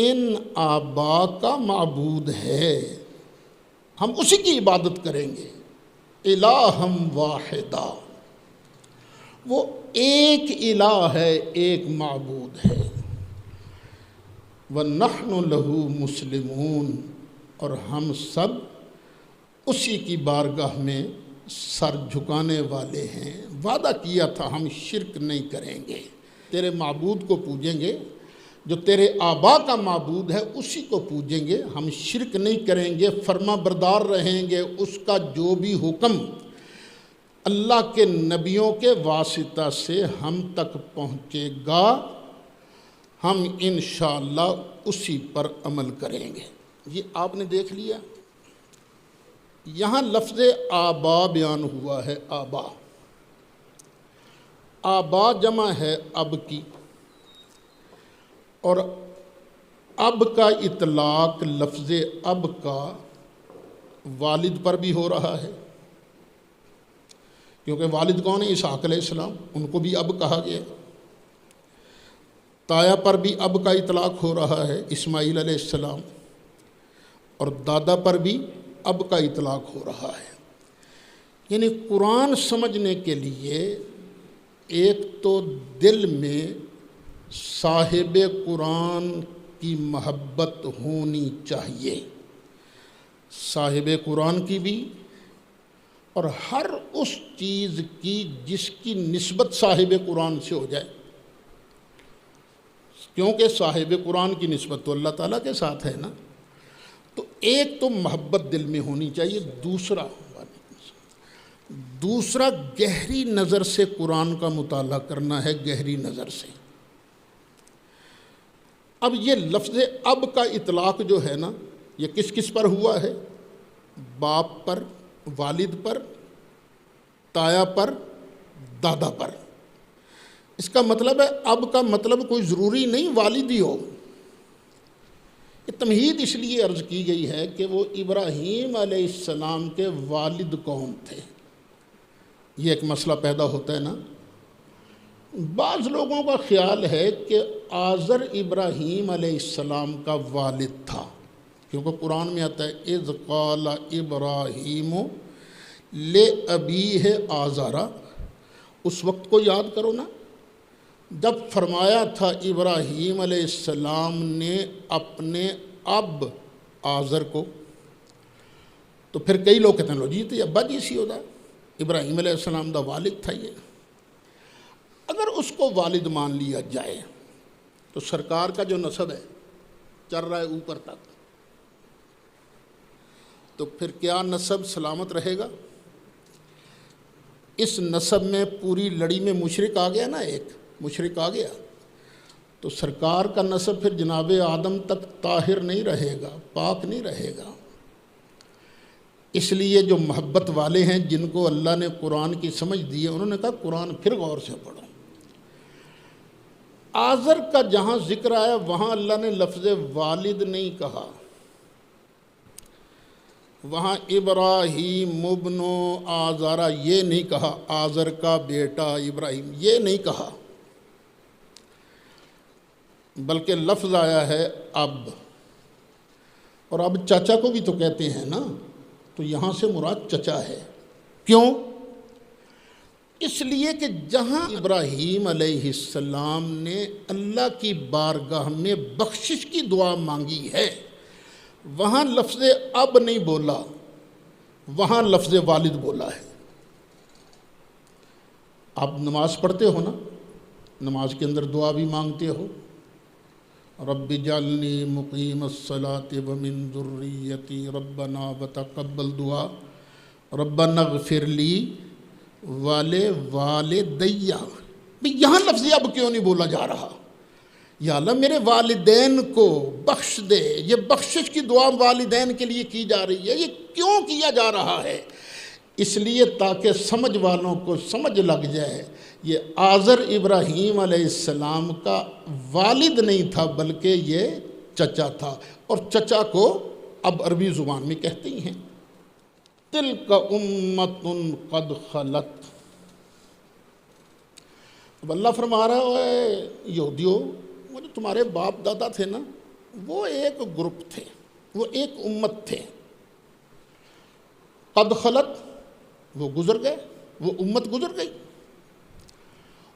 ان آبا کا معبود ہے ہم اسی کی عبادت کریں گے۔ الہم واحدہ، وہ ایک الہ ہے، ایک معبود ہے۔ وَنَحْنُ لَهُ مُسْلِمُونَ، اور ہم سب اسی کی بارگاہ میں سر جھکانے والے ہیں۔ وعدہ کیا تھا ہم شرک نہیں کریں گے، تیرے معبود کو پوجیں گے، جو تیرے آبا کا معبود ہے اسی کو پوجیں گے، ہم شرک نہیں کریں گے، فرما بردار رہیں گے، اس کا جو بھی حکم اللہ کے نبیوں کے واسطہ سے ہم تک پہنچے گا ہم انشاءاللہ اسی پر عمل کریں گے۔ یہ آپ نے دیکھ لیا، یہاں لفظ آبا بیان ہوا ہے، آبا، آبا جمع ہے اب کی، اور اب کا اطلاق لفظ اب کا والد پر بھی ہو رہا ہے، کیونکہ والد کون ہے؟ اسحاق علیہ السلام، ان کو بھی اب کہا گیا۔ تایا پر بھی اب کا اطلاق ہو رہا ہے، اسماعیل علیہ السلام، اور دادا پر بھی اب کا اطلاق ہو رہا ہے۔ یعنی قرآن سمجھنے کے لیے ایک تو دل میں صاحب قرآن کی محبت ہونی چاہیے، صاحب قرآن کی بھی، اور ہر اس چیز کی جس کی نسبت صاحب قرآن سے ہو جائے، کیونکہ صاحب قرآن کی نسبت تو اللہ تعالیٰ کے ساتھ ہے نا۔ تو ایک تو محبت دل میں ہونی چاہیے، دوسرا گہری نظر سے قرآن کا مطالعہ کرنا ہے، گہری نظر سے۔ اب یہ لفظ اب کا اطلاق جو ہے نا، یہ کس کس پر ہوا ہے؟ باپ پر، والد پر، تایا پر، دادا پر۔ اس کا مطلب ہے اب کا مطلب کوئی ضروری نہیں والد ہی ہو۔ یہ تمہید اس لیے عرض کی گئی ہے کہ وہ ابراہیم علیہ السلام کے والد کون تھے، یہ ایک مسئلہ پیدا ہوتا ہے نا۔ بعض لوگوں کا خیال ہے کہ آزر ابراہیم علیہ السلام کا والد تھا، کیونکہ قرآن میں آتا ہے اذ قال ابراہیم لأبیہ آزرا۔ اس وقت کو یاد کرو نا جب فرمایا تھا ابراہیم علیہ السلام نے اپنے اب آزر کو، تو پھر کئی لوگ کہتے ہیں لو جی تو ابا جی سی ہوتا، ابراہیم علیہ السلام دا والد تھا یہ۔ اگر اس کو والد مان لیا جائے تو سرکار کا جو نسب ہے چل رہا ہے اوپر تک، تو پھر کیا نسب سلامت رہے گا؟ اس نسب میں پوری لڑی میں مشرک آ گیا نا، ایک مشرک آ گیا تو سرکار کا نسب پھر جناب آدم تک طاہر نہیں رہے گا، پاک نہیں رہے گا۔ اس لیے جو محبت والے ہیں جن کو اللہ نے قرآن کی سمجھ دی ہے، انہوں نے کہا قرآن پھر غور سے پڑھو۔ آزر کا جہاں ذکر آیا وہاں اللہ نے لفظ والد نہیں کہا، وہاں ابراہیم ابن آزارا یہ نہیں کہا، آزر کا بیٹا ابراہیم یہ نہیں کہا، بلکہ لفظ آیا ہے اب، اور اب چچا کو بھی تو کہتے ہیں نا، تو یہاں سے مراد چچا ہے۔ کیوں؟ اس لیے کہ جہاں ابراہیم علیہ السلام نے اللہ کی بارگاہ میں بخشش کی دعا مانگی ہے، وہاں لفظ اب نہیں بولا، وہاں لفظ والد بولا ہے۔ آپ نماز پڑھتے ہو نا، نماز کے اندر دعا بھی مانگتے ہو، رب اجعلنی مقیم الصلاۃ ومن ذریتی ربنا وتقبل دعا ربنا اغفر لی والدیہ۔ یہاں لفظ اب کیوں نہیں بولا جا رہا؟ یا اللہ میرے والدین کو بخش دے، یہ بخشش کی دعا والدین کے لیے کی جا رہی ہے، یہ کیوں کیا جا رہا ہے؟ اس لیے تاکہ سمجھ والوں کو سمجھ لگ جائے یہ آزر ابراہیم علیہ السلام کا والد نہیں تھا بلکہ یہ چچا تھا، اور چچا کو اب عربی زبان میں کہتے ہی ہیں تلک امت قد خلت۔ اب اللہ فرما رہا ہے یہودیوں، وہ جو تمہارے باپ دادا تھے نا، وہ ایک گروپ تھے، وہ ایک امت تھے، قد خلت وہ گزر گئے، وہ امت گزر گئی،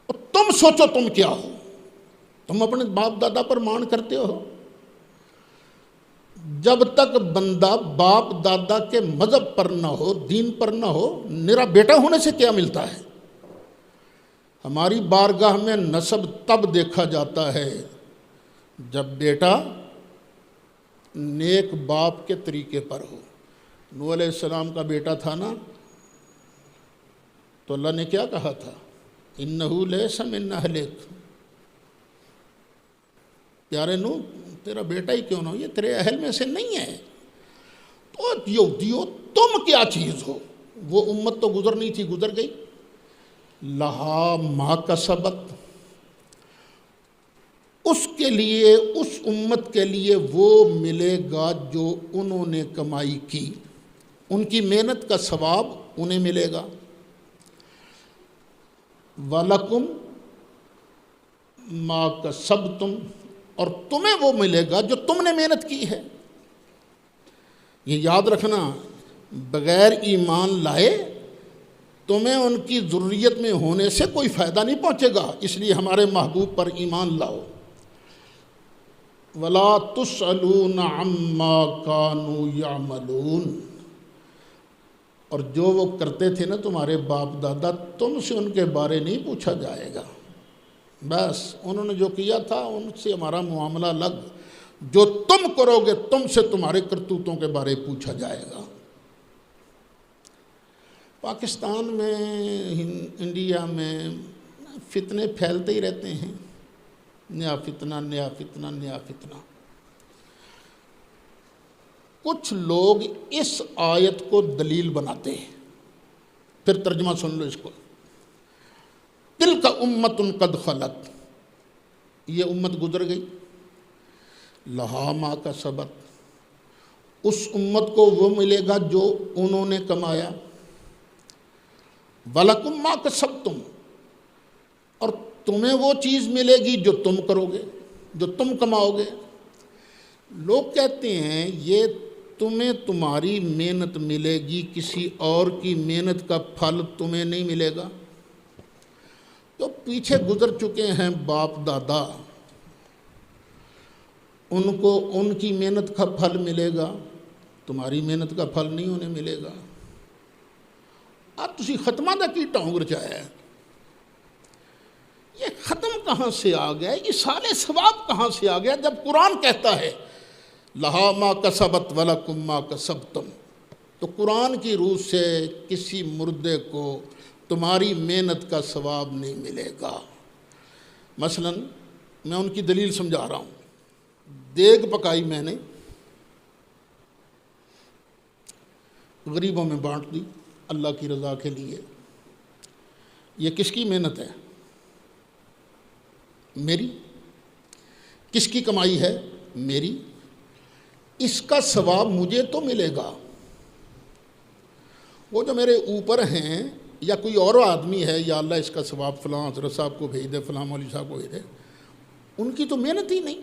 اور تم سوچو تم کیا ہو؟ تم اپنے باپ دادا پر مان کرتے ہو؟ جب تک بندہ باپ دادا کے مذہب پر نہ ہو، دین پر نہ ہو، میرا بیٹا ہونے سے کیا ملتا ہے؟ ہماری بارگاہ میں نسب تب دیکھا جاتا ہے جب بیٹا نیک باپ کے طریقے پر ہو۔ نوح علیہ السلام کا بیٹا تھا نا، تو اللہ نے کیا کہا تھا؟ اِنَّهُ لَيْسَ مِنْ أَهْلِكَ، پیارے نوح تیرا بیٹا ہی کیوں نہ ہو، یہ تیرے اہل میں سے نہیں ہے۔ تو یہودیو تم کیا چیز ہو؟ وہ امت تو گزرنی تھی، گزر گئی، لہا ما کسبت، اس کے لیے، اس امت کے لیے وہ ملے گا جو انہوں نے کمائی کی، ان کی محنت کا ثواب انہیں ملے گا۔ وَلَكُمْ مَا كَسَبْتُمْ، اور تمہیں وہ ملے گا جو تم نے محنت کی ہے۔ یہ یاد رکھنا، بغیر ایمان لائے تمہیں ان کی ذریت میں ہونے سے کوئی فائدہ نہیں پہنچے گا، اس لیے ہمارے محبوب پر ایمان لاؤ۔ وَلَا تُسْأَلُونَ عَمَّا كَانُوا يَعْمَلُونَ، اور جو وہ کرتے تھے نا تمہارے باپ دادا، تم سے ان کے بارے نہیں پوچھا جائے گا۔ بس انہوں نے جو کیا تھا ان سے ہمارا معاملہ الگ، جو تم کرو گے تم سے تمہارے کرتوتوں کے بارے پوچھا جائے گا۔ پاکستان میں، انڈیا میں فتنے پھیلتے ہی رہتے ہیں، نیا فتنہ نیا فتنہ نیا فتنہ۔ کچھ لوگ اس آیت کو دلیل بناتے ہیں، پھر ترجمہ سن لو اس کو۔ تلک امت قد خلت، یہ امت گزر گئی، لہا ما کسبت، اس امت کو وہ ملے گا جو انہوں نے کمایا، وَلَكُمْ مَا كَسَبْتُمْ، اور تمہیں وہ چیز ملے گی جو تم کرو گے، جو تم کماؤ گے۔ لوگ کہتے ہیں یہ تمہیں تمہاری محنت ملے گی، کسی اور کی محنت کا پھل تمہیں نہیں ملے گا۔ جو پیچھے گزر چکے ہیں باپ دادا، ان کو ان کی محنت کا پھل ملے گا، تمہاری محنت کا پھل نہیں انہیں ملے گا۔ تسی ختمہ دا کی ٹونگ رچایا ہے، یہ ختم کہاں سے آ گیا، یہ سارے ثواب کہاں سے آ گیا، جب قرآن کہتا ہے لہا ما کسبت ولکم ما کسبتم، تو قرآن کی روح سے کسی مردے کو تمہاری محنت کا ثواب نہیں ملے گا۔ مثلا میں ان کی دلیل سمجھا رہا ہوں۔ دیگ پکائی میں نے، غریبوں میں بانٹ دی اللہ کی رضا کے لیے، یہ کس کی محنت ہے؟ میری۔ کس کی کمائی ہے؟ میری۔ اس کا ثواب مجھے تو ملے گا۔ وہ جو میرے اوپر ہیں یا کوئی اور آدمی ہے، یا اللہ اس کا ثواب فلاں حضرت صاحب کو بھیج دے، فلاں مولوی صاحب کو بھیج دے، ان کی تو محنت ہی نہیں،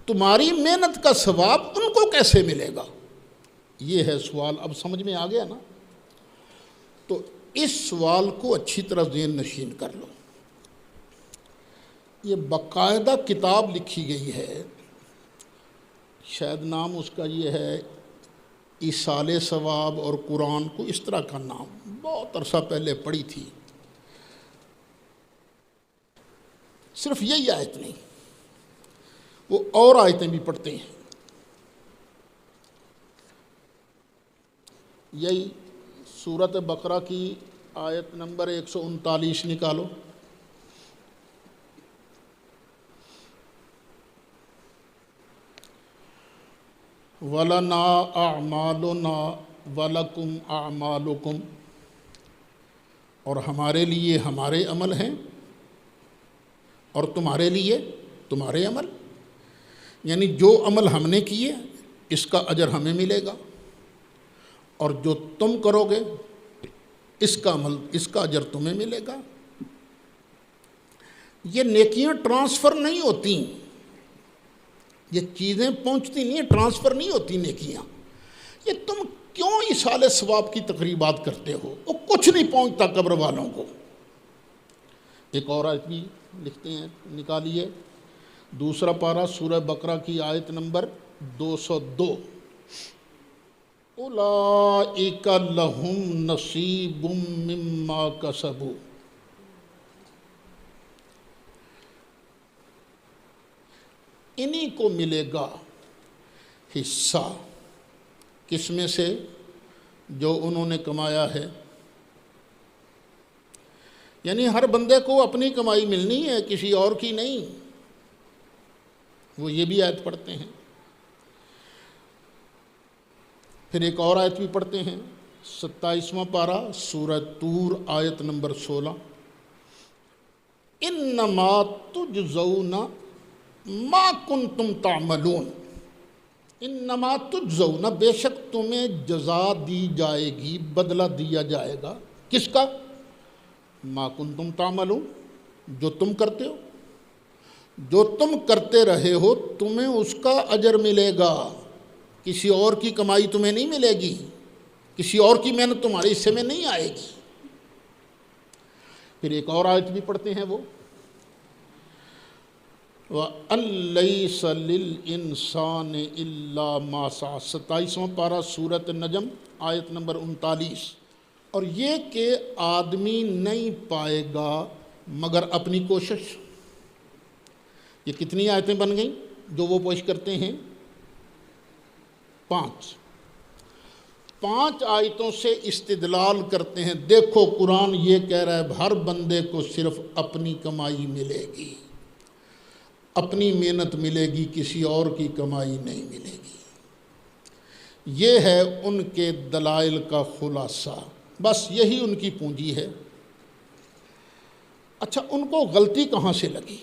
تمہاری محنت کا ثواب ان کو کیسے ملے گا؟ یہ ہے سوال۔ اب سمجھ میں آ گیا نا؟ تو اس سوال کو اچھی طرح ذہن نشین کر لو۔ یہ باقاعدہ کتاب لکھی گئی ہے، شاید نام اس کا یہ ہے ایصال ثواب اور قرآن کو اس طرح کا نام، بہت عرصہ پہلے پڑھی تھی۔ صرف یہی آیت نہیں، وہ اور آیتیں بھی پڑھتے ہیں۔ یہی سورۃ بقرہ کی آیت نمبر 139 نکالو۔ وَلَنَا أَعْمَالُنَا وَلَكُمْ أَعْمَالُكُمْ، اور ہمارے لیے ہمارے عمل ہیں اور تمہارے لیے تمہارے عمل، یعنی جو عمل ہم نے کیے اس کا اجر ہمیں ملے گا، اور جو تم کرو گے اس کا عمل، اس کا اجر تمہیں ملے گا۔ یہ نیکیاں ٹرانسفر نہیں ہوتی، یہ چیزیں پہنچتی نہیں ہیں، ٹرانسفر نہیں ہوتی نیکیاں۔ یہ تم کیوں ایصال ثواب کی تقریبات کرتے ہو؟ وہ کچھ نہیں پہنچتا قبر والوں کو۔ ایک اور آیت بھی لکھتے ہیں، نکالیے، دوسرا پارہ سورہ بقرہ کی آیت نمبر 202۔ اولئک لہم نصیب مما کسبوا، انہی کو ملے گا حصہ، کس میں سے؟ جو انہوں نے کمایا ہے۔ یعنی ہر بندے کو اپنی کمائی ملنی ہے، کسی اور کی نہیں۔ وہ یہ بھی آیت پڑھتے ہیں۔ پھر ایک اور آیت بھی پڑھتے ہیں، 27واں پارہ سورہ طور آیت نمبر 16۔ انما تجزون ما کنتم تعملون، انما تجزون، بے شک تمہیں جزا دی جائے گی، بدلہ دیا جائے گا، کس کا؟ ما کنتم تعملون، جو تم کرتے ہو، جو تم کرتے رہے ہو تمہیں اس کا اجر ملے گا، کسی اور کی کمائی تمہیں نہیں ملے گی، کسی اور کی محنت تمہارے حصے میں نہیں آئے گی۔ پھر ایک اور آیت بھی پڑھتے ہیں وہ وَأَن لَيْسَ لِلْإِنسَانِ إِلَّا مَا سَعَى، 27واں پارہ سورۃ النجم آیت نمبر 39، اور یہ کہ آدمی نہیں پائے گا مگر اپنی کوشش۔ یہ کتنی آیتیں بن گئیں جو وہ پیش کرتے ہیں؟ 5 آیتوں سے استدلال کرتے ہیں۔ دیکھو قرآن یہ کہہ رہا ہے ہر بندے کو صرف اپنی کمائی ملے گی، اپنی محنت ملے گی، کسی اور کی کمائی نہیں ملے گی۔ یہ ہے ان کے دلائل کا خلاصہ، بس یہی ان کی پونجی ہے۔ اچھا، ان کو غلطی کہاں سے لگی؟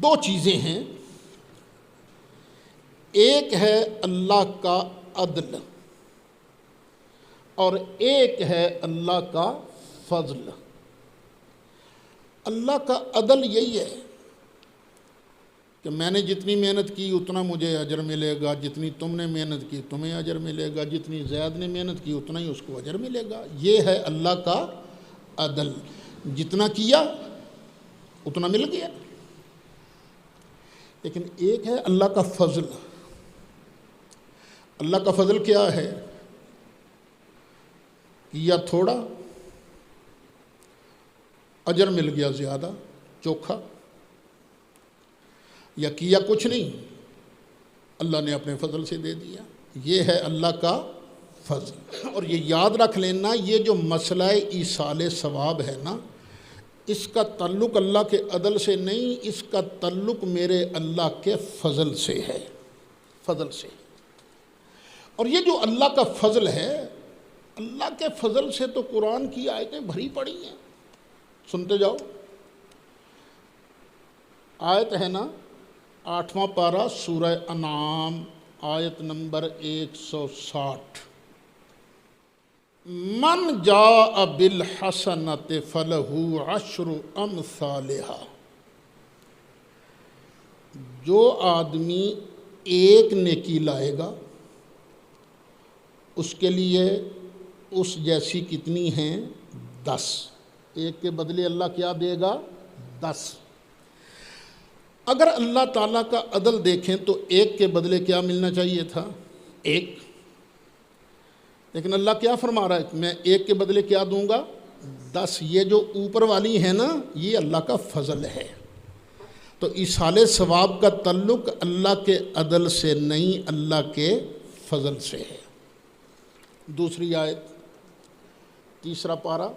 2 چیزیں ہیں، ایک ہے اللہ کا عدل اور ایک ہے اللہ کا فضل۔ اللہ کا عدل یہی ہے کہ میں نے جتنی محنت کی اتنا مجھے اجر ملے گا، جتنی تم نے محنت کی تمہیں اجر ملے گا، جتنی زید نے محنت کی اتنا ہی اس کو اجر ملے گا۔ یہ ہے اللہ کا عدل، جتنا کیا اتنا مل گیا۔ لیکن ایک ہے اللہ کا فضل۔ اللہ کا فضل کیا ہے؟ کیا تھوڑا اجر مل گیا زیادہ چوکھا، یا کیا کچھ نہیں اللہ نے اپنے فضل سے دے دیا۔ یہ ہے اللہ کا فضل۔ اور یہ یاد رکھ لینا، یہ جو مسئلہ ایصال ثواب ہے نا، اس کا تعلق اللہ کے عدل سے نہیں، اس کا تعلق میرے اللہ کے فضل سے ہے، فضل سے۔ اور یہ جو اللہ کا فضل ہے، اللہ کے فضل سے تو قرآن کی آیتیں بھری پڑی ہیں، سنتے جاؤ۔ آیت ہے نا 8واں پارہ سورہ انعام آیت نمبر 160، من جاء بالحسنۃ فلہ عشر امثالہا، جو آدمی ایک نیکی لائے گا اس کے لیے اس جیسی کتنی ہیں؟ 10۔ ایک کے بدلے اللہ کیا دے گا؟ 10۔ اگر اللہ تعالیٰ کا عدل دیکھیں تو ایک کے بدلے کیا ملنا چاہیے تھا؟ 1۔ لیکن اللہ کیا فرما رہا ہے؟ میں ایک کے بدلے کیا دوں گا؟ 10۔ یہ جو اوپر والی ہے نا، یہ اللہ کا فضل ہے۔ تو ایصال ثواب کا تعلق اللہ کے عدل سے نہیں، اللہ کے فضل سے ہے۔ دوسری آیت، 3واں پارہ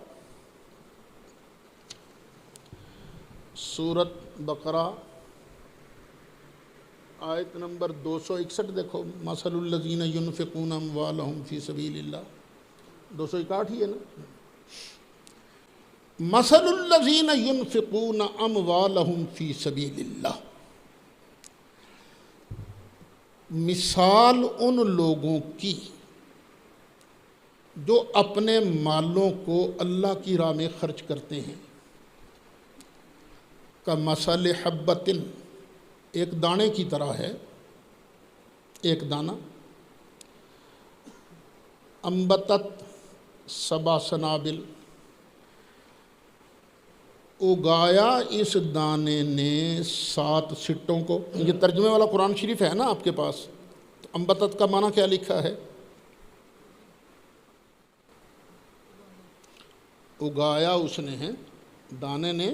سورۃ بقرہ آیت نمبر 261 دیکھو، مثل الذین ینفقون اموالہم فی سبیل اللہ، 261 ہی ہے نا۔ مثل الذین ینفقون اموالہم فی سبیل اللہ، مثال ان لوگوں کی جو اپنے مالوں کو اللہ کی راہ میں خرچ کرتے ہیں، کمثل حبۃ، ایک دانے کی طرح ہے، ایک دانہ، انبتت 7 سنابل، اگایا اس دانے نے 7 سٹوں کو۔ یہ ترجمے والا قرآن شریف ہے نا آپ کے پاس، تو انبتت کا معنی کیا لکھا ہے؟ اگایا اس نے ہے، دانے نے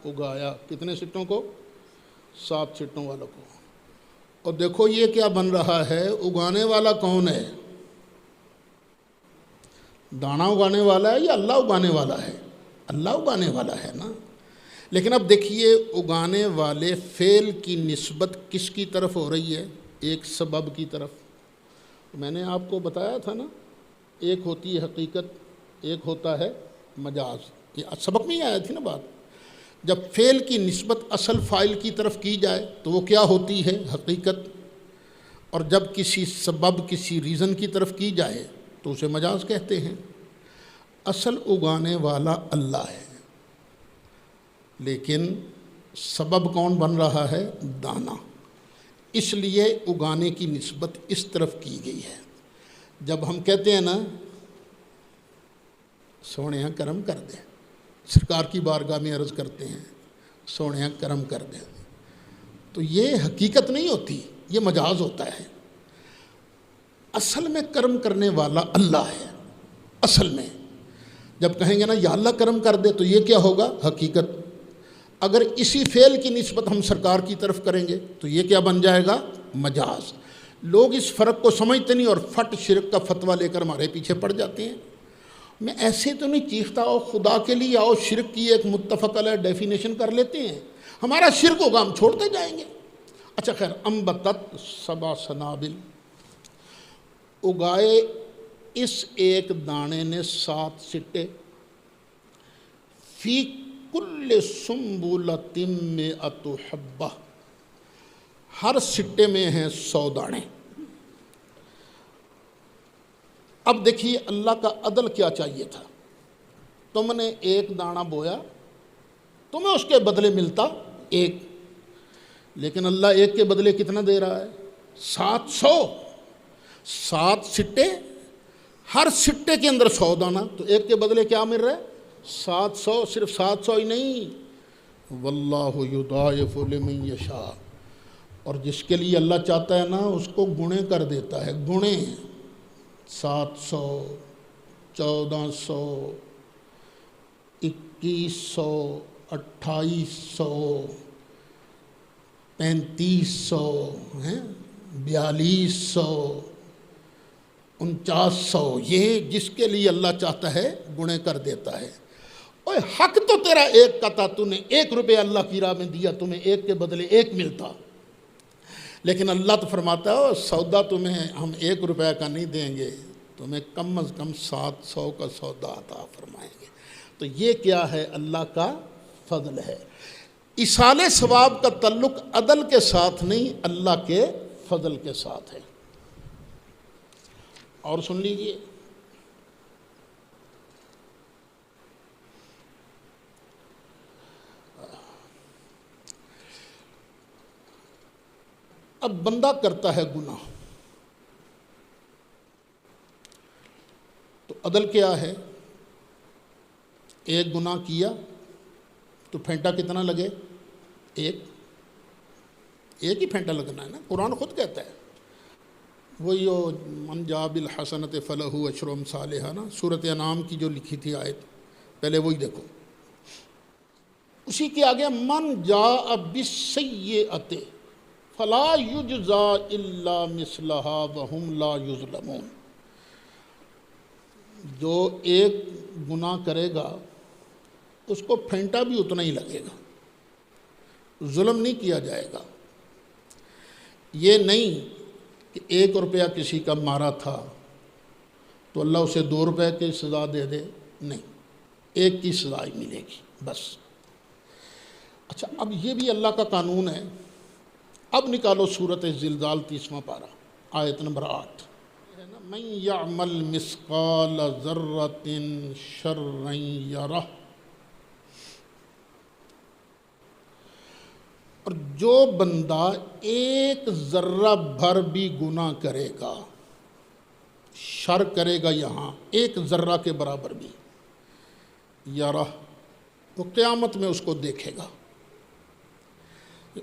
اگایا کتنے سٹوں کو؟ 7 سٹوں والوں کو۔ اور دیکھو یہ کیا بن رہا ہے، اگانے والا کون ہے؟ دانا اگانے والا ہے یا اللہ اگانے والا ہے؟ اللہ اگانے والا ہے نا۔ لیکن اب دیکھیے اگانے والے فعل کی نسبت کس کی طرف ہو رہی ہے؟ ایک سبب کی طرف۔ میں نے آپ کو بتایا تھا نا، ایک ہوتی ہے حقیقت، ایک ہوتا ہے مجاز۔ یہ سبق میں ہی آیا تھی نا بات۔ جب فعل کی نسبت اصل فاعل کی طرف کی جائے تو وہ کیا ہوتی ہے؟ حقیقت۔ اور جب کسی سبب، کسی ریزن کی طرف کی جائے تو اسے مجاز کہتے ہیں۔ اصل اگانے والا اللہ ہے، لیکن سبب کون بن رہا ہے؟ دانا۔ اس لیے اگانے کی نسبت اس طرف کی گئی ہے۔ جب ہم کہتے ہیں نا سونے کرم کر دے. سرکار کی بارگاہ میں عرض کرتے ہیں سونے کرم کر دے. تو یہ حقیقت نہیں ہوتی، یہ مجاز ہوتا ہے. اصل میں کرم کرنے والا اللہ ہے. اصل میں جب کہیں گے نا یا اللہ کرم کر دے تو یہ کیا ہوگا؟ حقیقت. اگر اسی فعل کی نسبت ہم سرکار کی طرف کریں گے تو یہ کیا بن جائے گا؟ مجاز. لوگ اس فرق کو سمجھتے نہیں اور فٹ شرک کا فتویٰ لے کر ہمارے پیچھے پڑ جاتے ہیں. میں ایسے تو نہیں چیختا، آؤ خدا کے لیے آؤ شرک کی ایک متفق علیہ ڈیفینیشن کر لیتے ہیں. ہمارا شرک ہوگا، ہم چھوڑتے جائیں گے. اچھا خیر. انبتت سبع سنابل، اگائے اس ایک دانے نے 7 سٹے. فی کل سنبلۃ مئۃ حبہ، ہر سٹے میں ہیں 100 دانے. اب دیکھیے اللہ کا عدل کیا چاہیے تھا. تم نے ایک دانہ بویا، تمہیں اس کے بدلے ملتا ایک، لیکن اللہ ایک کے بدلے کتنا دے رہا ہے؟ 700. 7 سٹے، ہر سٹے کے اندر 100 دانہ، تو ایک کے بدلے کیا مل رہا ہے؟ 700. صرف 700 ہی نہیں، واللہ یضاعف لمن یشاء، اور جس کے لیے اللہ چاہتا ہے نا اس کو گنے کر دیتا ہے. گنے 700، 1400، 2100، 2800، 3500، 4200، 4900. یہ جس کے لیے اللہ چاہتا ہے گنے کر دیتا ہے. اوے حق تو تیرا ایک کا تھا، تو نے 1 روپے اللہ کی راہ میں دیا، تمہیں 1 کے بدلے 1 ملتا. لیکن اللہ تو فرماتا ہے سودا تمہیں ہم 1 روپے کا نہیں دیں گے، تمہیں کم از کم 700 کا سودا عطا فرمائیں گے. تو یہ کیا ہے؟ اللہ کا فضل ہے. ایصال ثواب کا تعلق عدل کے ساتھ نہیں، اللہ کے فضل کے ساتھ ہے. اور سن لیجئے، اب بندہ کرتا ہے گناہ، تو عدل کیا ہے؟ ایک گناہ کیا تو پھینٹا کتنا لگے؟ ایک ہی پھینٹا لگنا ہے نا. قرآن خود کہتا ہے وہی من جاء بالحسنۃ فلہ عشر امثالھا نا، سورۃ انعام کی جو لکھی تھی آیت، پہلے وہی دیکھو. اسی کے آگے من جاء بالسیئۃ فلا یجزی الا مثلھا وہم لا یظلمون. جو ایک گناہ کرے گا اس کو پھینٹا بھی اتنا ہی لگے گا، ظلم نہیں کیا جائے گا. یہ نہیں کہ 1 روپیہ کسی کا مارا تھا تو اللہ اسے 2 روپے کی سزا دے دے، نہیں، 1 کی سزا ہی ملے گی بس. اچھا اب یہ بھی اللہ کا قانون ہے. اب نکالو سورۃ زلزال 30واں پارہ آیت نمبر 8. من یعمل مثقال ذرۃ شرا یرہ، اور جو بندہ 1 ذرہ بھر بھی گناہ کرے گا، شر کرے گا یہاں 1 ذرہ کے برابر بھی، یرہ، وہ قیامت میں اس کو دیکھے گا،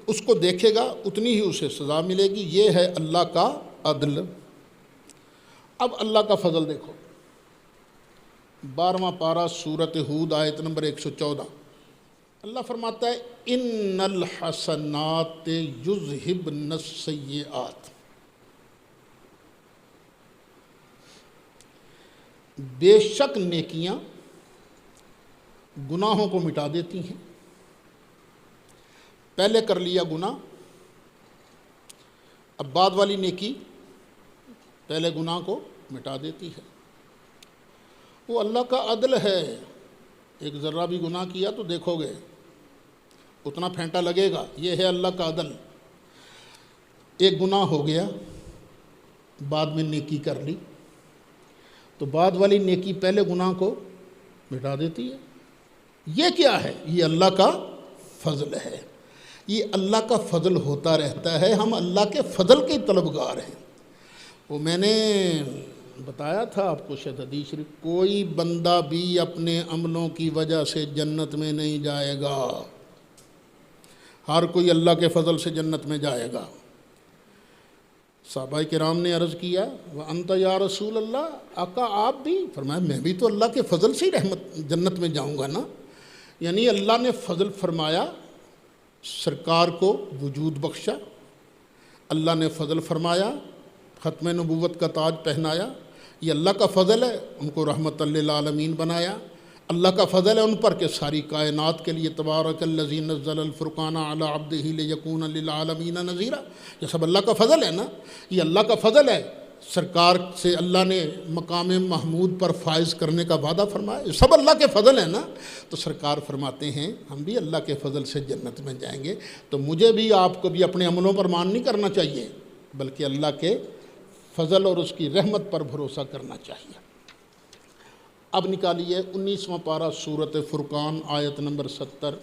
اس کو دیکھے گا اتنی ہی اسے سزا ملے گی. یہ ہے اللہ کا عدل. اب اللہ کا فضل دیکھو، 12واں پارہ سورۃ ہود آیت نمبر 114. اللہ فرماتا ہے ان الحسنات یذہبن السیئات، بے شک نیکیاں گناہوں کو مٹا دیتی ہیں. پہلے کر لیا گناہ، اب بعد والی نیکی پہلے گناہ کو مٹا دیتی ہے. وہ اللہ کا عدل ہے. 1 ذرہ بھی گناہ کیا تو دیکھو گے اتنا پھینٹا لگے گا. یہ ہے اللہ کا عدل. 1 گناہ ہو گیا، بعد میں نیکی کر لی تو بعد والی نیکی پہلے گناہ کو مٹا دیتی ہے. یہ کیا ہے؟ یہ اللہ کا فضل ہے. یہ اللہ کا فضل ہوتا رہتا ہے. ہم اللہ کے فضل کے طلبگار ہیں. وہ میں نے بتایا تھا آپ کو شاید حدیث شریف، کوئی بندہ بھی اپنے عملوں کی وجہ سے جنت میں نہیں جائے گا، ہر کوئی اللہ کے فضل سے جنت میں جائے گا۔ صحابہ کرام نے عرض کیا وَأَنْتَ یا رسول اللہ، آقا آپ بھی؟ فرمایا میں بھی تو اللہ کے فضل سے ہی جنت میں جاؤں گا نا۔ یعنی اللہ نے فضل فرمایا، سرکار کو وجود بخشا، اللہ نے فضل فرمایا، ختم نبوت کا تاج پہنایا، یہ اللہ کا فضل ہے، ان کو رحمت للعالمین بنایا، اللہ کا فضل ہے ان پر کہ ساری کائنات کے لیے تبارک الذی نزل الفرقان علی عبدہ لیکون للعالمین نذیرا، یہ سب اللہ کا فضل ہے نا، یہ اللہ کا فضل ہے۔ سرکار سے اللہ نے مقام محمود پر فائز کرنے کا وعدہ فرمایا، یہ سب اللہ کے فضل ہے نا۔ تو سرکار فرماتے ہیں ہم بھی اللہ کے فضل سے جنت میں جائیں گے، تو مجھے بھی آپ کو بھی اپنے عملوں پر مان نہیں کرنا چاہیے، بلکہ اللہ کے فضل اور اس کی رحمت پر بھروسہ کرنا چاہیے۔ اب نکالیے 19واں پارہ سورۃ فرقان آیت نمبر 70۔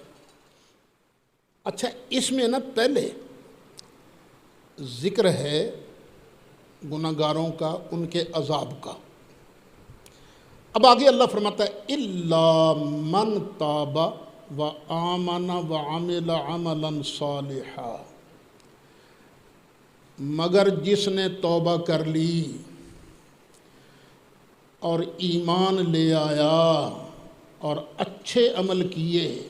اچھا اس میں نا پہلے ذکر ہے گناہ گاروں کا، ان کے عذاب کا۔ اب آگے اللہ فرماتا ہے اِلَّا مَنْ تَابَ وَآمَنَ وَعَمِلَ عَمَلًا صَالِحًا، مگر جس نے توبہ کر لی اور ایمان لے آیا اور اچھے عمل کیے،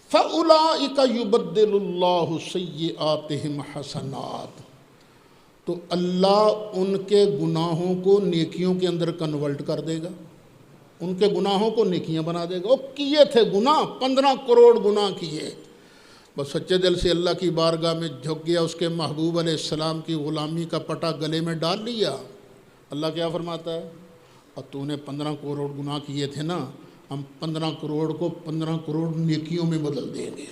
فَأُولَئِكَ يُبَدِّلُ اللَّهُ سَيِّئَاتِهِمْ حَسَنَاتٍ، تو اللہ ان کے گناہوں کو نیکیوں کے اندر کنورٹ کر دے گا، ان کے گناہوں کو نیکیاں بنا دے گا۔ وہ کیے تھے گناہ، 15 کروڑ گناہ کیے، بس سچے دل سے اللہ کی بارگاہ میں جھک گیا، اس کے محبوب علیہ السلام کی غلامی کا پٹا گلے میں ڈال لیا۔ اللہ کیا فرماتا ہے؟ اور تو نے 15 کروڑ گناہ کیے تھے نا، ہم 15 کروڑ کو 15 کروڑ نیکیوں میں بدل دیں گے۔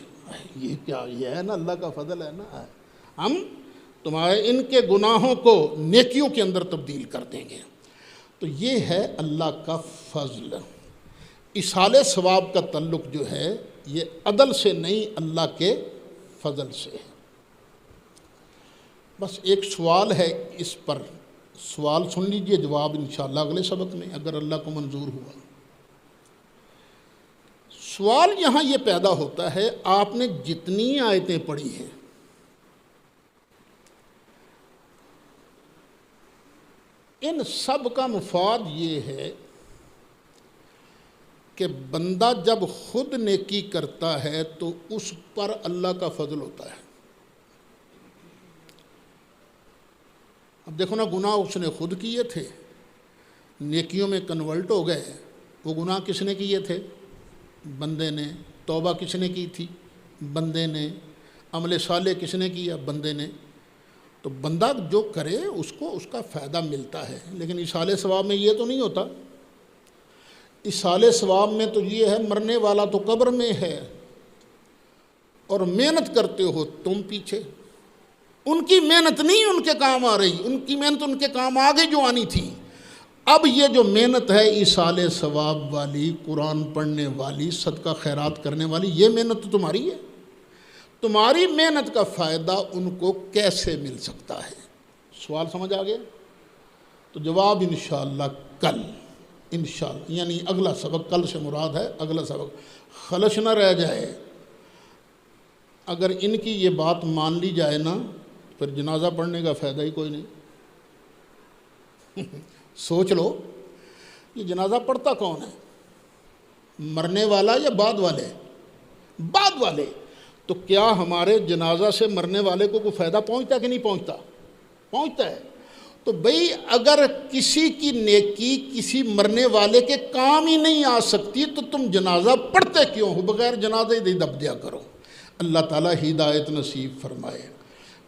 یہ کیا، یہ ہے نا اللہ کا فضل ہے نا، ہم تمہارے ان کے گناہوں کو نیکیوں کے اندر تبدیل کر دیں گے۔ تو یہ ہے اللہ کا فضل۔ ایصال ثواب کا تعلق جو ہے یہ عدل سے نہیں، اللہ کے فضل سے ہے۔ بس ایک سوال ہے اس پر، سوال سن لیجئے، جواب انشاءاللہ اگلے سبق میں اگر اللہ کو منظور ہوا۔ سوال یہاں یہ پیدا ہوتا ہے، آپ نے جتنی آیتیں پڑھی ہیں ان سب کا مفاد یہ ہے کہ بندہ جب خود نیکی کرتا ہے تو اس پر اللہ کا فضل ہوتا ہے۔ اب دیکھو نا، گناہ اس نے خود کیے تھے، نیکیوں میں کنورٹ ہو گئے۔ وہ گناہ کس نے کیے تھے؟ بندے نے۔ توبہ کس نے کی تھی؟ بندے نے۔ عمل صالح کس نے کیا؟ بندے نے۔ تو بندہ جو کرے اس کو اس کا فائدہ ملتا ہے، لیکن ایصال ثواب میں یہ تو نہیں ہوتا۔ ایصال ثواب میں تو یہ ہے مرنے والا تو قبر میں ہے اور محنت کرتے ہو تم پیچھے، ان کی محنت نہیں ان کے کام آ رہی، ان کی محنت ان کے کام آگے جو آنی تھی۔ اب یہ جو محنت ہے ایصال ثواب والی، قرآن پڑھنے والی، صدقہ خیرات کرنے والی، یہ محنت تو تمہاری ہے، تمہاری محنت کا فائدہ ان کو کیسے مل سکتا ہے؟ سوال سمجھ آ گیا؟ تو جواب انشاءاللہ کل، انشاءاللہ یعنی اگلا سبق، کل سے مراد ہے اگلا سبق، خلش نہ رہ جائے۔ اگر ان کی یہ بات مان لی جائے نا، پھر جنازہ پڑھنے کا فائدہ ہی کوئی نہیں۔ سوچ لو، یہ جنازہ پڑھتا کون ہے؟ مرنے والا یا بعد والے؟ بعد والے۔ تو کیا ہمارے جنازہ سے مرنے والے کو کوئی فائدہ پہنچتا ہے کہ نہیں پہنچتا؟ پہنچتا ہے۔ تو بھئی اگر کسی کی نیکی کسی مرنے والے کے کام ہی نہیں آ سکتی تو تم جنازہ پڑھتے کیوں ہو؟ بغیر جنازے ہی دب دیا کرو۔ اللہ تعالیٰ ہدایت نصیب فرمائے۔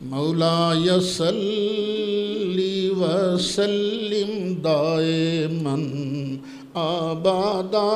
مولا صلی وسلم دائماً ابدا۔